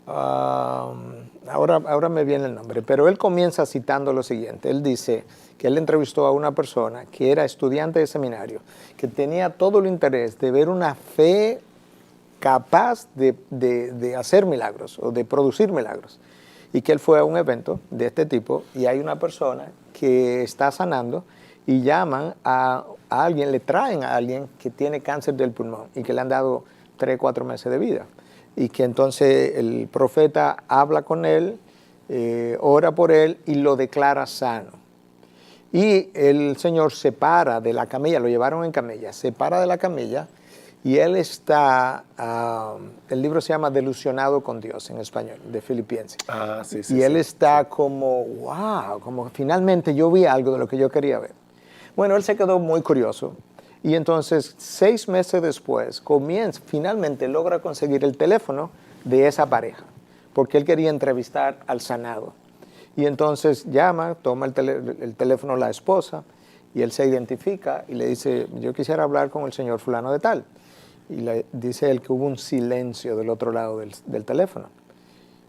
C: ahora me viene el nombre, pero él comienza citando lo siguiente. Él dice que él entrevistó a una persona que era estudiante de seminario, que tenía todo el interés de ver una fe capaz de hacer milagros o de producir milagros. Y que él fue a un evento de este tipo y hay una persona que está sanando y llaman a alguien, le traen a alguien que tiene cáncer del pulmón y que le han dado 3, 4 meses de vida. Y que entonces el profeta habla con él, ora por él y lo declara sano. Y el Señor se para de la camilla, lo llevaron en camilla, se para de la camilla y él está, el libro se llama Delusionado con Dios en español, de Filipenses. Y él está como, wow, como finalmente yo vi algo de lo que yo quería ver. Bueno, él se quedó muy curioso y entonces 6 meses después finalmente logra conseguir el teléfono de esa pareja, porque él quería entrevistar al sanado. Y entonces llama, toma el teléfono la esposa y él se identifica y le dice, yo quisiera hablar con el señor fulano de tal. Y le dice él que hubo un silencio del otro lado del teléfono.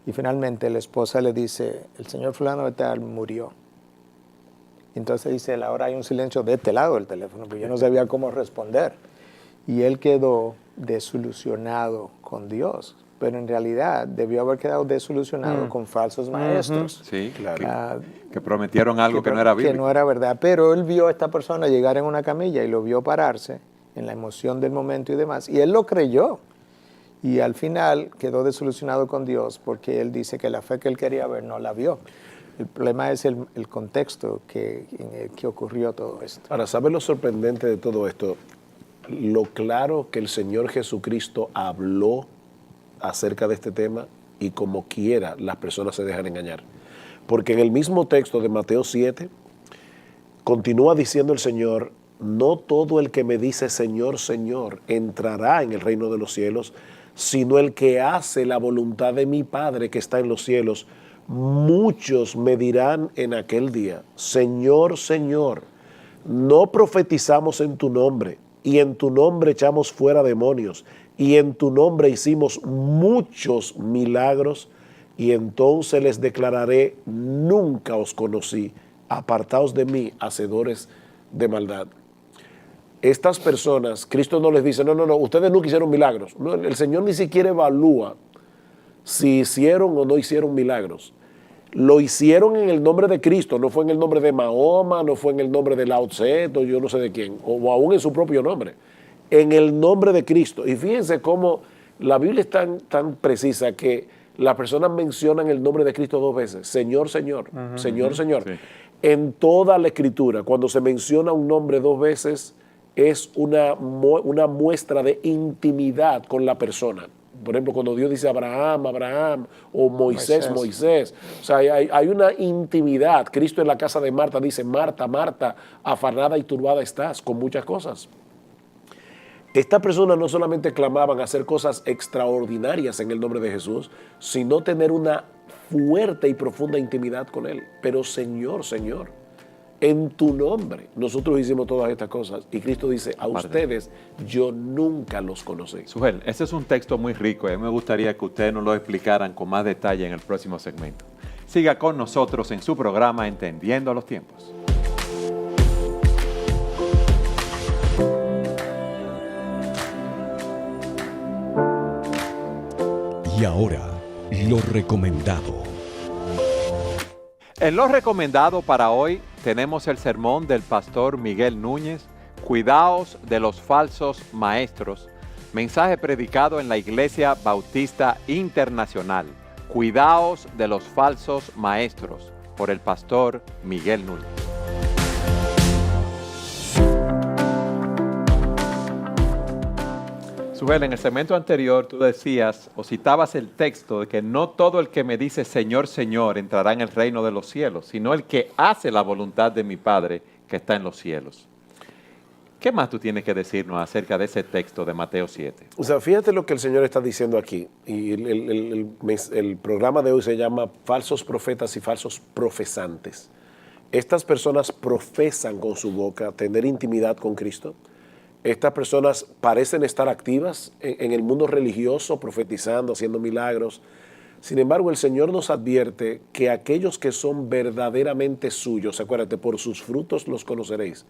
C: Y finalmente la esposa le dice, el señor fulano de tal murió. Y entonces dice él, ahora hay un silencio de este lado del teléfono, porque yo no sabía cómo responder. Y él quedó desilusionado con Dios. Pero en realidad debió haber quedado desilusionado con falsos maestros.
B: Sí, claro. Que prometieron algo que no era bíblico.
C: Que no era verdad. Pero él vio a esta persona llegar en una camilla y lo vio pararse en la emoción del momento y demás. Y él lo creyó. Y al final quedó desilusionado con Dios porque él dice que la fe que él quería ver no la vio. El problema es el contexto en el que ocurrió todo esto.
D: Ahora, ¿sabes lo sorprendente de todo esto? Lo claro que el Señor Jesucristo habló acerca de este tema y como quiera las personas se dejan engañar. Porque en el mismo texto de Mateo 7 continúa diciendo el Señor, no todo el que me dice Señor, Señor entrará en el reino de los cielos, sino el que hace la voluntad de mi Padre que está en los cielos. Muchos me dirán en aquel día, Señor, Señor, no profetizamos en tu nombre y en tu nombre echamos fuera demonios y en tu nombre hicimos muchos milagros, y entonces les declararé, nunca os conocí, apartaos de mí, hacedores de maldad. Estas personas, Cristo no les dice, no, ustedes nunca hicieron milagros. No, el Señor ni siquiera evalúa si hicieron o no hicieron milagros. Lo hicieron en el nombre de Cristo, no fue en el nombre de Mahoma, no fue en el nombre de Lao Tse, o yo no sé de quién, o aún en su propio nombre. En el nombre de Cristo. Y fíjense cómo la Biblia es tan precisa que las personas mencionan el nombre de Cristo 2 veces. Señor, Señor, Señor, Señor. Sí. En toda la Escritura, cuando se menciona un nombre 2 veces, es una muestra de intimidad con la persona. Por ejemplo, cuando Dios dice Abraham, Abraham, o Moisés, Moisés. O sea, hay una intimidad. Cristo en la casa de Marta dice, Marta, Marta, afanada y turbada estás con muchas cosas. Estas personas no solamente clamaban hacer cosas extraordinarias en el nombre de Jesús, sino tener una fuerte y profunda intimidad con Él. Pero Señor, Señor, en tu nombre nosotros hicimos todas estas cosas. Y Cristo dice, a ustedes yo nunca los conocí.
B: Sujel, este es un texto muy rico. Me gustaría que ustedes nos lo explicaran con más detalle en el próximo segmento. Siga con nosotros en su programa Entendiendo los Tiempos.
A: Y ahora, lo recomendado.
B: En lo recomendado para hoy tenemos el sermón del pastor Miguel Núñez, Cuidaos de los falsos maestros, mensaje predicado en la Iglesia Bautista Internacional, Cuidaos de los falsos maestros, por el pastor Miguel Núñez. Sujel, en el segmento anterior tú decías o citabas el texto de que no todo el que me dice Señor, Señor entrará en el reino de los cielos, sino el que hace la voluntad de mi Padre que está en los cielos. ¿Qué más tú tienes que decirnos acerca de ese texto de Mateo 7?
D: O sea, fíjate lo que el Señor está diciendo aquí. Y el programa de hoy se llama Falsos Profetas y Falsos Profesantes. Estas personas profesan con su boca tener intimidad con Cristo. Estas personas parecen estar activas en el mundo religioso, profetizando, haciendo milagros. Sin embargo, el Señor nos advierte que aquellos que son verdaderamente suyos, acuérdate, por sus frutos los conoceréis,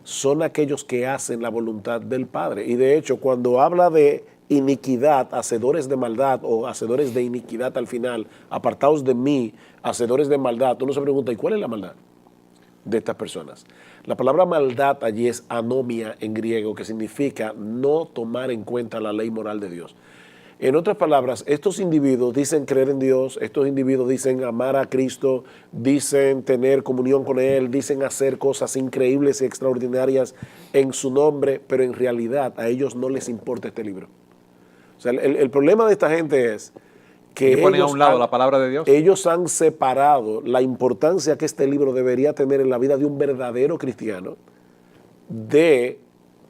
D: son aquellos que hacen la voluntad del Padre. Y de hecho, cuando habla de iniquidad, hacedores de maldad o hacedores de iniquidad al final, apartaos de mí, hacedores de maldad, uno se pregunta, ¿y cuál es la maldad? de estas personas. La palabra maldad allí es anomia en griego, que significa no tomar en cuenta la ley moral de Dios. En otras palabras, estos individuos dicen creer en Dios, estos individuos dicen amar a Cristo, dicen tener comunión con Él, dicen hacer cosas increíbles y extraordinarias en su nombre, pero en realidad a ellos no les importa este libro. O sea, el problema de esta gente es que
B: ponen a un lado la palabra de Dios.
D: Ellos han separado la importancia que este libro debería tener en la vida de un verdadero cristiano de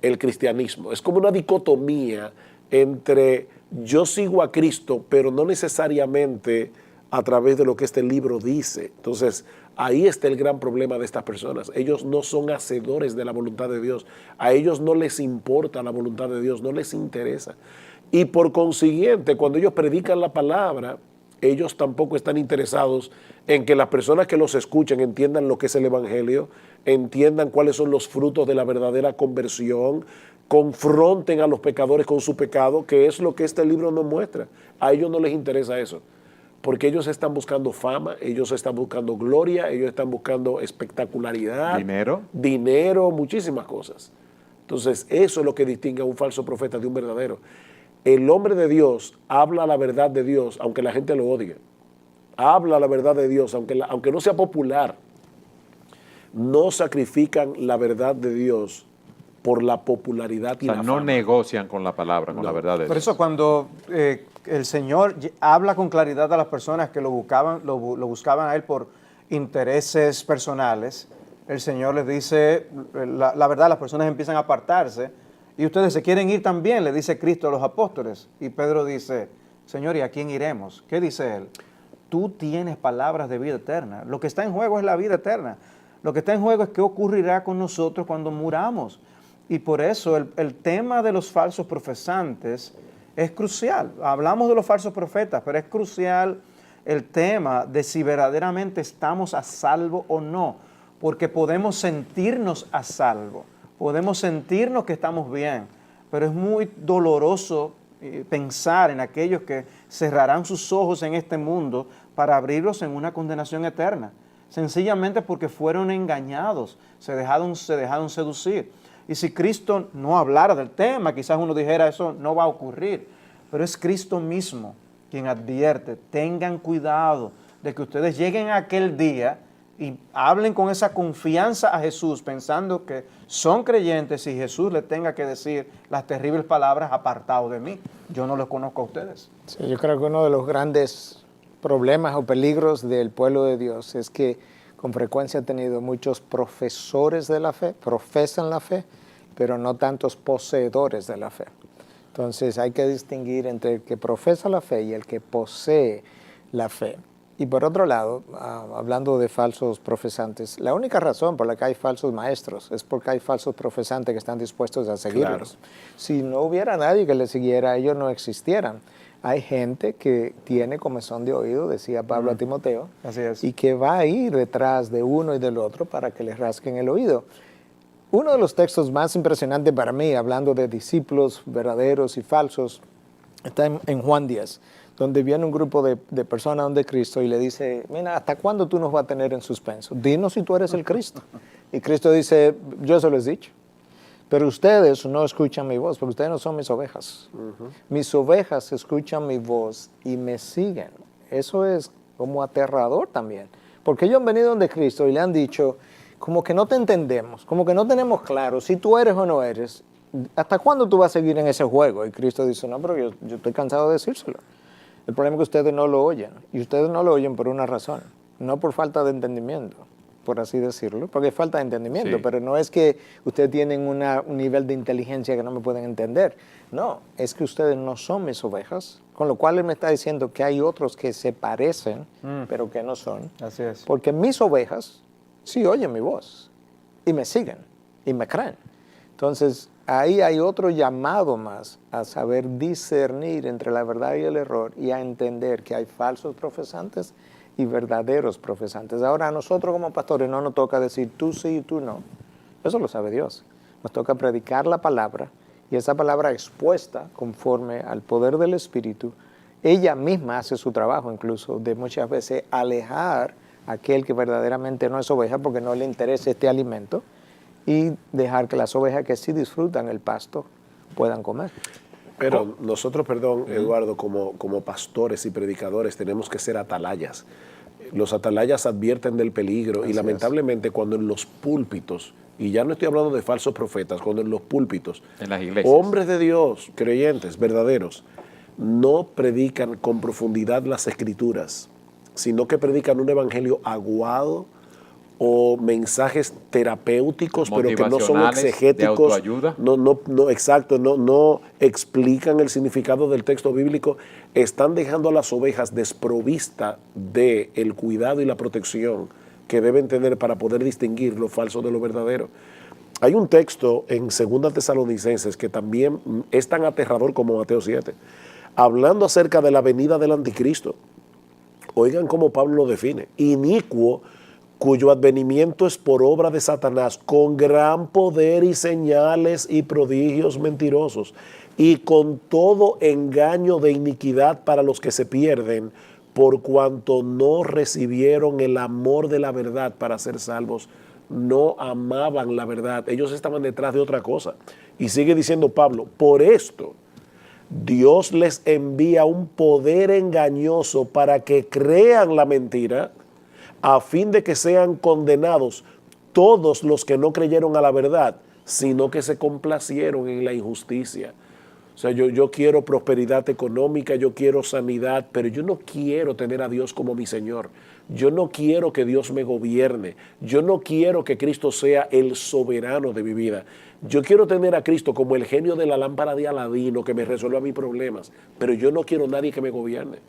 D: el cristianismo. Es como una dicotomía entre yo sigo a Cristo, pero no necesariamente a través de lo que este libro dice. Entonces, ahí está el gran problema de estas personas. Ellos no son hacedores de la voluntad de Dios. A ellos no les importa la voluntad de Dios, no les interesa. Y por consiguiente, cuando ellos predican la palabra, ellos tampoco están interesados en que las personas que los escuchen entiendan lo que es el evangelio, entiendan cuáles son los frutos de la verdadera conversión, confronten a los pecadores con su pecado, que es lo que este libro nos muestra. A ellos no les interesa eso, porque ellos están buscando fama, ellos están buscando gloria, ellos están buscando espectacularidad, dinero, muchísimas cosas. Entonces, eso es lo que distingue a un falso profeta de un verdadero. El hombre de Dios habla la verdad de Dios, aunque la gente lo odie. Habla la verdad de Dios, aunque no sea popular. No sacrifican la verdad de Dios por la popularidad y la fama.
B: No negocian con la palabra, con la verdad de Dios.
E: Por eso cuando el Señor habla con claridad a las personas que lo buscaban a Él por intereses personales, el Señor les dice, la verdad, las personas empiezan a apartarse y ustedes se quieren ir también, le dice Cristo a los apóstoles. Y Pedro dice, Señor, ¿y a quién iremos? ¿Qué dice Él? Tú tienes palabras de vida eterna. Lo que está en juego es la vida eterna. Lo que está en juego es qué ocurrirá con nosotros cuando muramos. Y por eso el tema de los falsos profesantes es crucial. Hablamos de los falsos profetas, pero es crucial el tema de si verdaderamente estamos a salvo o no, porque podemos sentirnos a salvo, podemos sentirnos que estamos bien, pero es muy doloroso pensar en aquellos que cerrarán sus ojos en este mundo para abrirlos en una condenación eterna, sencillamente porque fueron engañados, se dejaron seducir. Y si Cristo no hablara del tema, quizás uno dijera eso no va a ocurrir, pero es Cristo mismo quien advierte, tengan cuidado de que ustedes lleguen a aquel día y hablen con esa confianza a Jesús, pensando que son creyentes y Jesús les tenga que decir las terribles palabras, apartado de mí, yo no los conozco a ustedes.
C: Sí, yo creo que uno de los grandes problemas o peligros del pueblo de Dios es que con frecuencia ha tenido muchos profesores de la fe, profesan la fe, pero no tantos poseedores de la fe. Entonces hay que distinguir entre el que profesa la fe y el que posee la fe. Y por otro lado, hablando de falsos profesantes, la única razón por la que hay falsos maestros es porque hay falsos profesantes que están dispuestos a seguirlos. Claro. Si no hubiera nadie que les siguiera, ellos no existieran. Hay gente que tiene comezón de oído, decía Pablo a Timoteo,
E: así es,
C: y que va a ir detrás de uno y del otro para que les rasquen el oído. Uno de los textos más impresionantes para mí, hablando de discípulos verdaderos y falsos, está en Juan 10, donde viene un grupo de personas donde Cristo y le dice, mira, ¿hasta cuándo tú nos vas a tener en suspenso? Dinos si tú eres el Cristo. Y Cristo dice, yo se lo he dicho. Pero ustedes no escuchan mi voz, porque ustedes no son mis ovejas. Mis ovejas escuchan mi voz y me siguen. Eso es como aterrador también. Porque ellos han venido donde Cristo y le han dicho, como que no te entendemos, como que no tenemos claro si tú eres o no eres. ¿Hasta cuándo tú vas a seguir en ese juego? Y Cristo dice, no, pero yo estoy cansado de decírselo. El problema es que ustedes no lo oyen. Y ustedes no lo oyen por una razón, no por falta de entendimiento, por así decirlo, porque hay falta de entendimiento, sí. Pero no es que ustedes tienen un nivel de inteligencia que no me pueden entender. No, es que ustedes no son mis ovejas, con lo cual Él me está diciendo que hay otros que se parecen, pero que no son.
E: Así es.
C: Porque mis ovejas sí oyen mi voz y me siguen y me creen. Entonces, ahí hay otro llamado más a saber discernir entre la verdad y el error y a entender que hay falsos profesantes y verdaderos profesantes. Ahora, a nosotros como pastores no nos toca decir tú sí y tú no. Eso lo sabe Dios. Nos toca predicar la palabra y esa palabra expuesta conforme al poder del Espíritu, ella misma hace su trabajo incluso de muchas veces alejar aquel que verdaderamente no es oveja porque no le interesa este alimento, y dejar que las ovejas que sí disfrutan el pasto puedan comer.
D: Pero nosotros, perdón, Eduardo, como pastores y predicadores tenemos que ser atalayas. Los atalayas advierten del peligro y lamentablemente cuando en los púlpitos, y ya no estoy hablando de falsos profetas, cuando en los púlpitos,
B: en las iglesias,
D: hombres de Dios, creyentes, verdaderos, no predican con profundidad las escrituras, sino que predican un evangelio aguado o mensajes terapéuticos, pero que no son exegéticos,
B: de autoayuda.
D: Exacto, no explican el significado del texto bíblico, están dejando a las ovejas desprovista del cuidado y la protección que deben tener para poder distinguir lo falso de lo verdadero. Hay un texto en 2 Tesalonicenses que también es tan aterrador como Mateo 7, hablando acerca de la venida del anticristo. Oigan cómo Pablo lo define: inicuo, cuyo advenimiento es por obra de Satanás, con gran poder y señales y prodigios mentirosos, y con todo engaño de iniquidad para los que se pierden, por cuanto no recibieron el amor de la verdad para ser salvos. No amaban la verdad, ellos estaban detrás de otra cosa. Y sigue diciendo Pablo: por esto Dios les envía un poder engañoso para que crean la mentira, a fin de que sean condenados todos los que no creyeron a la verdad, sino que se complacieron en la injusticia. O sea, yo quiero prosperidad económica, yo quiero sanidad, pero yo no quiero tener a Dios como mi Señor. Yo no quiero que Dios me gobierne. Yo no quiero que Cristo sea el soberano de mi vida. Yo quiero tener a Cristo como el genio de la lámpara de Aladino que me resuelva mis problemas, pero yo no quiero nadie que me gobierne.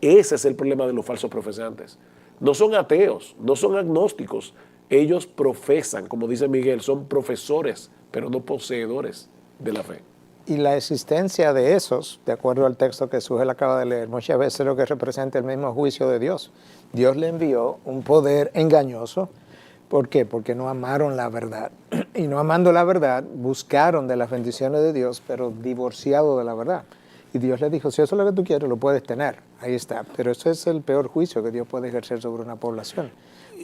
D: Ese es el problema de los falsos profesantes. No son ateos, no son agnósticos. Ellos profesan, como dice Miguel, son profesores, pero no poseedores de la fe.
C: Y la existencia de esos, de acuerdo al texto que Sujel acaba de leer, muchas veces es lo que representa el mismo juicio de Dios. Dios le envió un poder engañoso. ¿Por qué? Porque no amaron la verdad. Y no amando la verdad, buscaron de las bendiciones de Dios, pero divorciado de la verdad. Y Dios le dijo: si eso es lo que tú quieres, lo puedes tener. Ahí está. Pero ese es el peor juicio que Dios puede ejercer sobre una población.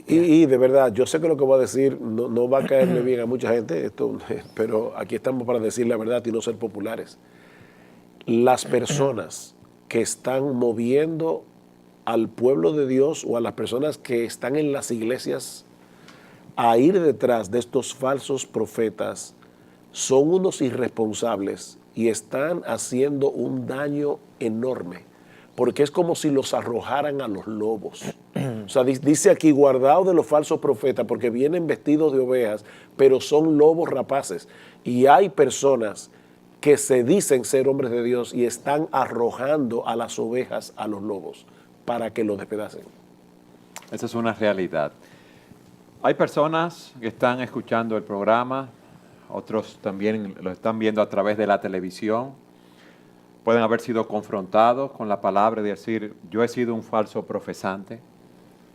D: Y de verdad, yo sé que lo que voy a decir no va a caerle bien a mucha gente, pero aquí estamos para decir la verdad y no ser populares. Las personas que están moviendo al pueblo de Dios o a las personas que están en las iglesias a ir detrás de estos falsos profetas son unos irresponsables y están haciendo un daño enorme, porque es como si los arrojaran a los lobos. O sea, dice aquí: guardaos de los falsos profetas, porque vienen vestidos de ovejas, pero son lobos rapaces. Y hay personas que se dicen ser hombres de Dios y están arrojando a las ovejas a los lobos para que los despedacen.
B: Esa es una realidad. Hay personas que están escuchando el programa, otros también lo están viendo a través de la televisión. Pueden haber sido confrontados con la palabra y decir: yo he sido un falso profesante.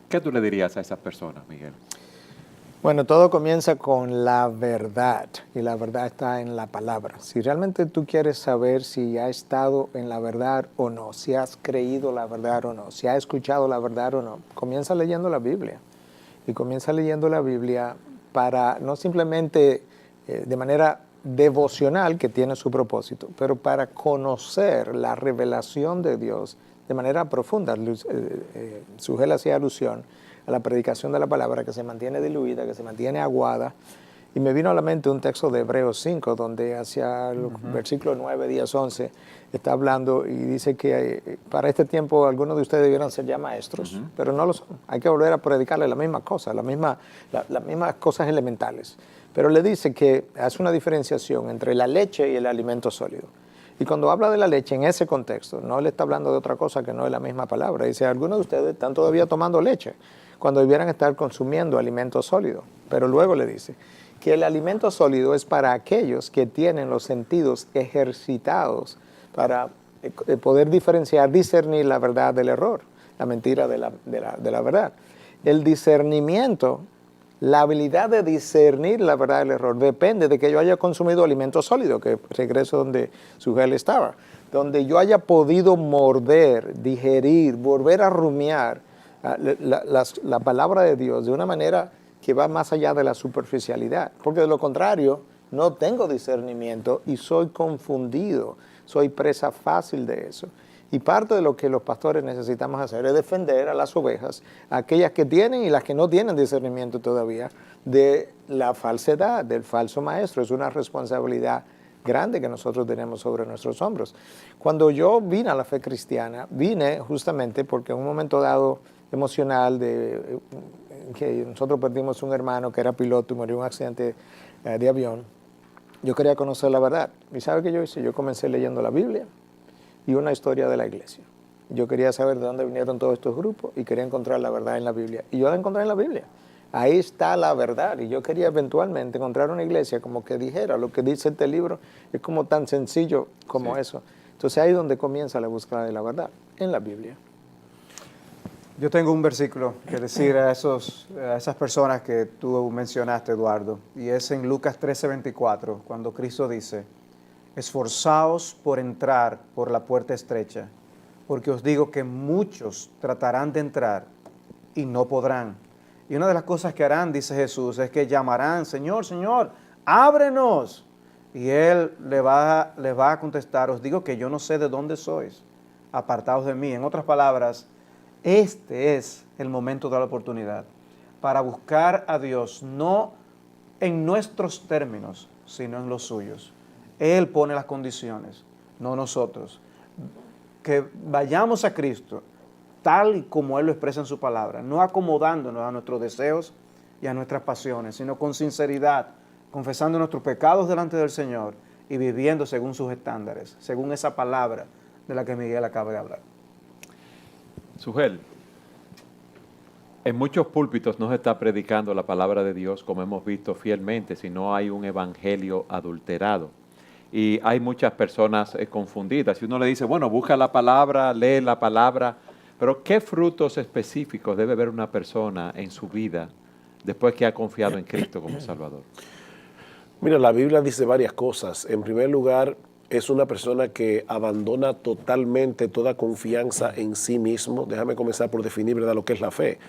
B: ¿Qué tú le dirías a esas personas, Miguel?
C: Bueno, todo comienza con la verdad, y la verdad está en la palabra. Si realmente tú quieres saber si has estado en la verdad o no, si has creído la verdad o no, si has escuchado la verdad o no, comienza leyendo la Biblia. Y comienza leyendo la Biblia para no simplemente de manera devocional, que tiene su propósito, pero para conocer la revelación de Dios de manera profunda. Sujel hacía alusión a la predicación de la palabra, que se mantiene diluida, que se mantiene aguada. Y me vino a la mente un texto de Hebreos 5, donde hacia el versículo 9, 10, 11, está hablando y dice que para este tiempo algunos de ustedes debieran ser ya maestros, pero no lo son. Hay que volver a predicarle la misma cosa, las mismas cosas elementales. Pero le dice que hace una diferenciación entre la leche y el alimento sólido. Y cuando habla de la leche en ese contexto, no le está hablando de otra cosa que no es la misma palabra. Dice: algunos de ustedes están todavía tomando leche cuando debieran estar consumiendo alimento sólido. Pero luego le dice que el alimento sólido es para aquellos que tienen los sentidos ejercitados para poder diferenciar, discernir la verdad del error, la mentira de la verdad. El discernimiento, la habilidad de discernir la verdad del error, depende de que yo haya consumido alimento sólido, que regreso donde Sujel estaba, donde yo haya podido morder, digerir, volver a rumiar la palabra de Dios de una manera que va más allá de la superficialidad, porque de lo contrario no tengo discernimiento y soy confundido, soy presa fácil de eso. Y parte de lo que los pastores necesitamos hacer es defender a las ovejas, aquellas que tienen y las que no tienen discernimiento todavía, de la falsedad, del falso maestro. Es una responsabilidad grande que nosotros tenemos sobre nuestros hombros. Cuando yo vine a la fe cristiana, vine justamente porque en un momento dado emocional que nosotros perdimos un hermano que era piloto y murió en un accidente de avión. Yo quería conocer la verdad. ¿Y sabe qué yo hice? Yo comencé leyendo la Biblia y una historia de la iglesia. Yo quería saber de dónde vinieron todos estos grupos y quería encontrar la verdad en la Biblia. Y yo la encontré en la Biblia. Ahí está la verdad. Y yo quería eventualmente encontrar una iglesia como que dijera lo que dice este libro. Es como tan sencillo como eso. Entonces ahí es donde comienza la búsqueda de la verdad, en la Biblia.
E: Yo tengo un versículo que decir a esas personas que tú mencionaste, Eduardo, y es en Lucas 13:24, cuando Cristo dice: esforzaos por entrar por la puerta estrecha, porque os digo que muchos tratarán de entrar y no podrán. Y una de las cosas que harán, dice Jesús, es que llamarán: Señor, Señor, ábrenos. Y Él les va a contestar: os digo que yo no sé de dónde sois, apartaos de mí. En otras palabras, este es el momento de la oportunidad para buscar a Dios, no en nuestros términos, sino en los suyos. Él pone las condiciones, no nosotros. Que vayamos a Cristo tal y como Él lo expresa en su palabra, no acomodándonos a nuestros deseos y a nuestras pasiones, sino con sinceridad, confesando nuestros pecados delante del Señor y viviendo según sus estándares, según esa palabra de la que Miguel acaba de hablar.
B: Sugel, en muchos púlpitos no se está predicando la palabra de Dios como hemos visto fielmente, sino hay un evangelio adulterado. Y hay muchas personas confundidas. Y uno le dice, bueno, busca la palabra, lee la palabra, pero ¿qué frutos específicos debe ver una persona en su vida después que ha confiado en Cristo como Salvador?
D: Mira, la Biblia dice varias cosas. En primer lugar, es una persona que abandona totalmente toda confianza en sí mismo. Déjame comenzar por definir, ¿verdad?, lo que es la fe.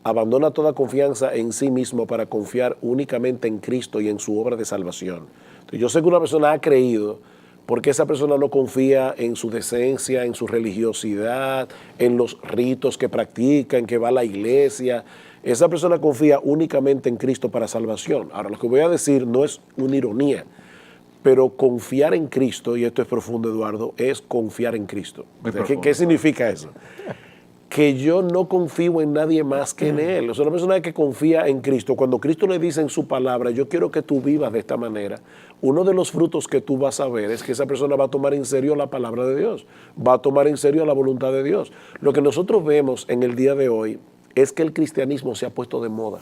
D: Abandona toda confianza en sí mismo para confiar únicamente en Cristo y en su obra de salvación. Entonces, yo sé que una persona ha creído porque esa persona no confía en su decencia, en su religiosidad, en los ritos que practica, en que va a la iglesia. Esa persona confía únicamente en Cristo para salvación. Ahora, lo que voy a decir no es una ironía, pero confiar en Cristo, y esto es profundo, Eduardo, es confiar en Cristo. ¿Qué significa eso? Que yo no confío en nadie más que en Él. O sea, una persona que confía en Cristo, cuando Cristo le dice en su palabra, yo quiero que tú vivas de esta manera, uno de los frutos que tú vas a ver es que esa persona va a tomar en serio la palabra de Dios, va a tomar en serio la voluntad de Dios. Lo que nosotros vemos en el día de hoy es que el cristianismo se ha puesto de moda.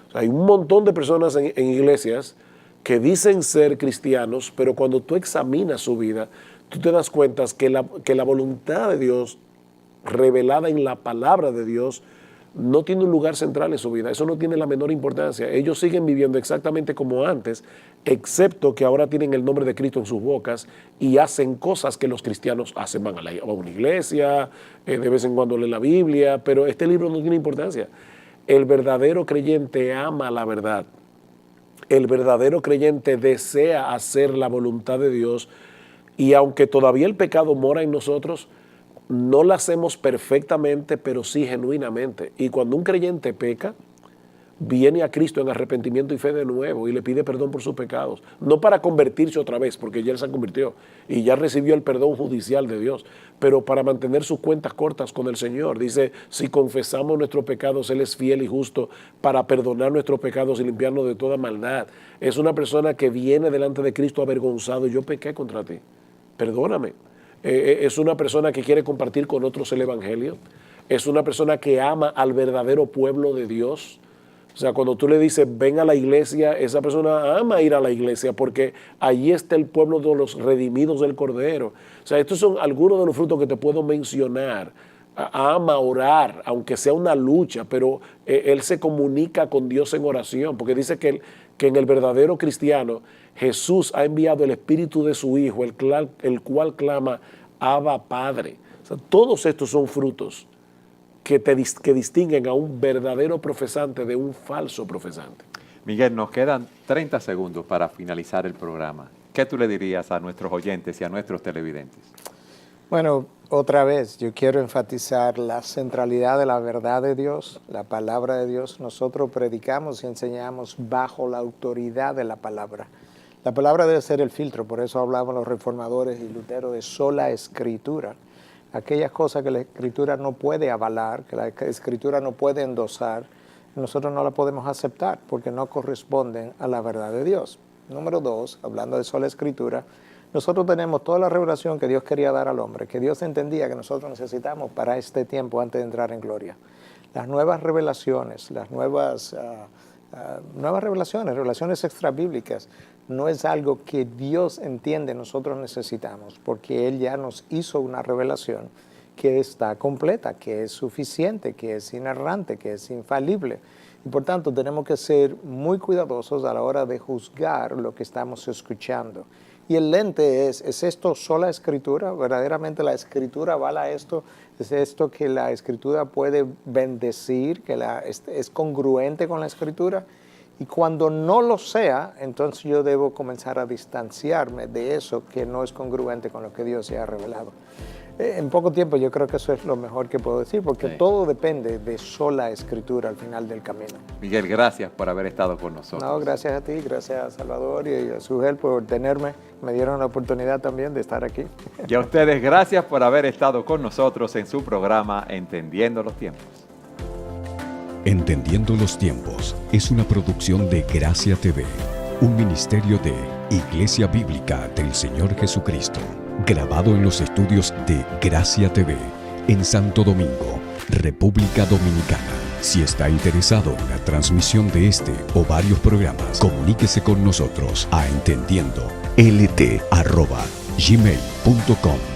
D: O sea, hay un montón de personas en iglesias que dicen ser cristianos, pero cuando tú examinas su vida, tú te das cuenta que la voluntad de Dios revelada en la palabra de Dios no tiene un lugar central en su vida. Eso no tiene la menor importancia. Ellos siguen viviendo exactamente como antes, excepto que ahora tienen el nombre de Cristo en sus bocas y hacen cosas que los cristianos hacen. Van a una iglesia, de vez en cuando leen la Biblia, pero este libro no tiene importancia. El verdadero creyente ama la verdad. El verdadero creyente desea hacer la voluntad de Dios, y aunque todavía el pecado mora en nosotros, no la hacemos perfectamente, pero sí genuinamente. Y cuando un creyente peca, viene a Cristo en arrepentimiento y fe de nuevo y le pide perdón por sus pecados. No para convertirse otra vez, porque ya él se convirtió y ya recibió el perdón judicial de Dios, pero para mantener sus cuentas cortas con el Señor. Dice, si confesamos nuestros pecados, Él es fiel y justo para perdonar nuestros pecados y limpiarnos de toda maldad. Es una persona que viene delante de Cristo avergonzado. Yo pequé contra ti, perdóname. Es una persona que quiere compartir con otros el Evangelio. Es una persona que ama al verdadero pueblo de Dios. O sea, cuando tú le dices, ven a la iglesia, esa persona ama ir a la iglesia porque allí está el pueblo de los redimidos del Cordero. O sea, estos son algunos de los frutos que te puedo mencionar. Ama orar, aunque sea una lucha, pero él se comunica con Dios en oración, porque dice que en el verdadero cristiano Jesús ha enviado el Espíritu de su Hijo, el cual clama, Abba Padre. O sea, todos estos son frutos que distinguen a un verdadero profesante de un falso profesante.
B: Miguel, nos quedan 30 segundos para finalizar el programa. ¿Qué tú le dirías a nuestros oyentes y a nuestros televidentes?
C: Bueno, otra vez, yo quiero enfatizar la centralidad de la verdad de Dios, la palabra de Dios. Nosotros predicamos y enseñamos bajo la autoridad de la palabra. La palabra debe ser el filtro, por eso hablaban los reformadores y Lutero de sola escritura. Aquellas cosas que la escritura no puede avalar, que la escritura no puede endosar, nosotros no la podemos aceptar porque no corresponden a la verdad de Dios. Número 2, hablando de sola escritura, nosotros tenemos toda la revelación que Dios quería dar al hombre, que Dios entendía que nosotros necesitamos para este tiempo antes de entrar en gloria. Las nuevas revelaciones, las nuevas revelaciones extrabíblicas, no es algo que Dios entiende nosotros necesitamos, porque Él ya nos hizo una revelación que está completa, que es suficiente, que es inerrante, que es infalible. Y por tanto tenemos que ser muy cuidadosos a la hora de juzgar lo que estamos escuchando. Y el lente ¿es esto sola escritura? ¿Verdaderamente la escritura avala esto? ¿Es esto que la escritura puede bendecir, que es congruente con la escritura? Y cuando no lo sea, entonces yo debo comenzar a distanciarme de eso que no es congruente con lo que Dios se ha revelado. En poco tiempo yo creo que eso es lo mejor que puedo decir, porque sí, todo depende de sola escritura al final del camino.
B: Miguel, gracias por haber estado con nosotros.
C: No, gracias a ti, gracias a Salvador y a Sugel por tenerme. Me dieron la oportunidad también de estar aquí.
B: Y a ustedes, gracias por haber estado con nosotros en su programa Entendiendo los Tiempos.
A: Entendiendo los Tiempos es una producción de Gracia TV, un ministerio de Iglesia Bíblica del Señor Jesucristo, grabado en los estudios de Gracia TV en Santo Domingo, República Dominicana. Si está interesado en la transmisión de este o varios programas, comuníquese con nosotros a entendiendolT@gmail.com.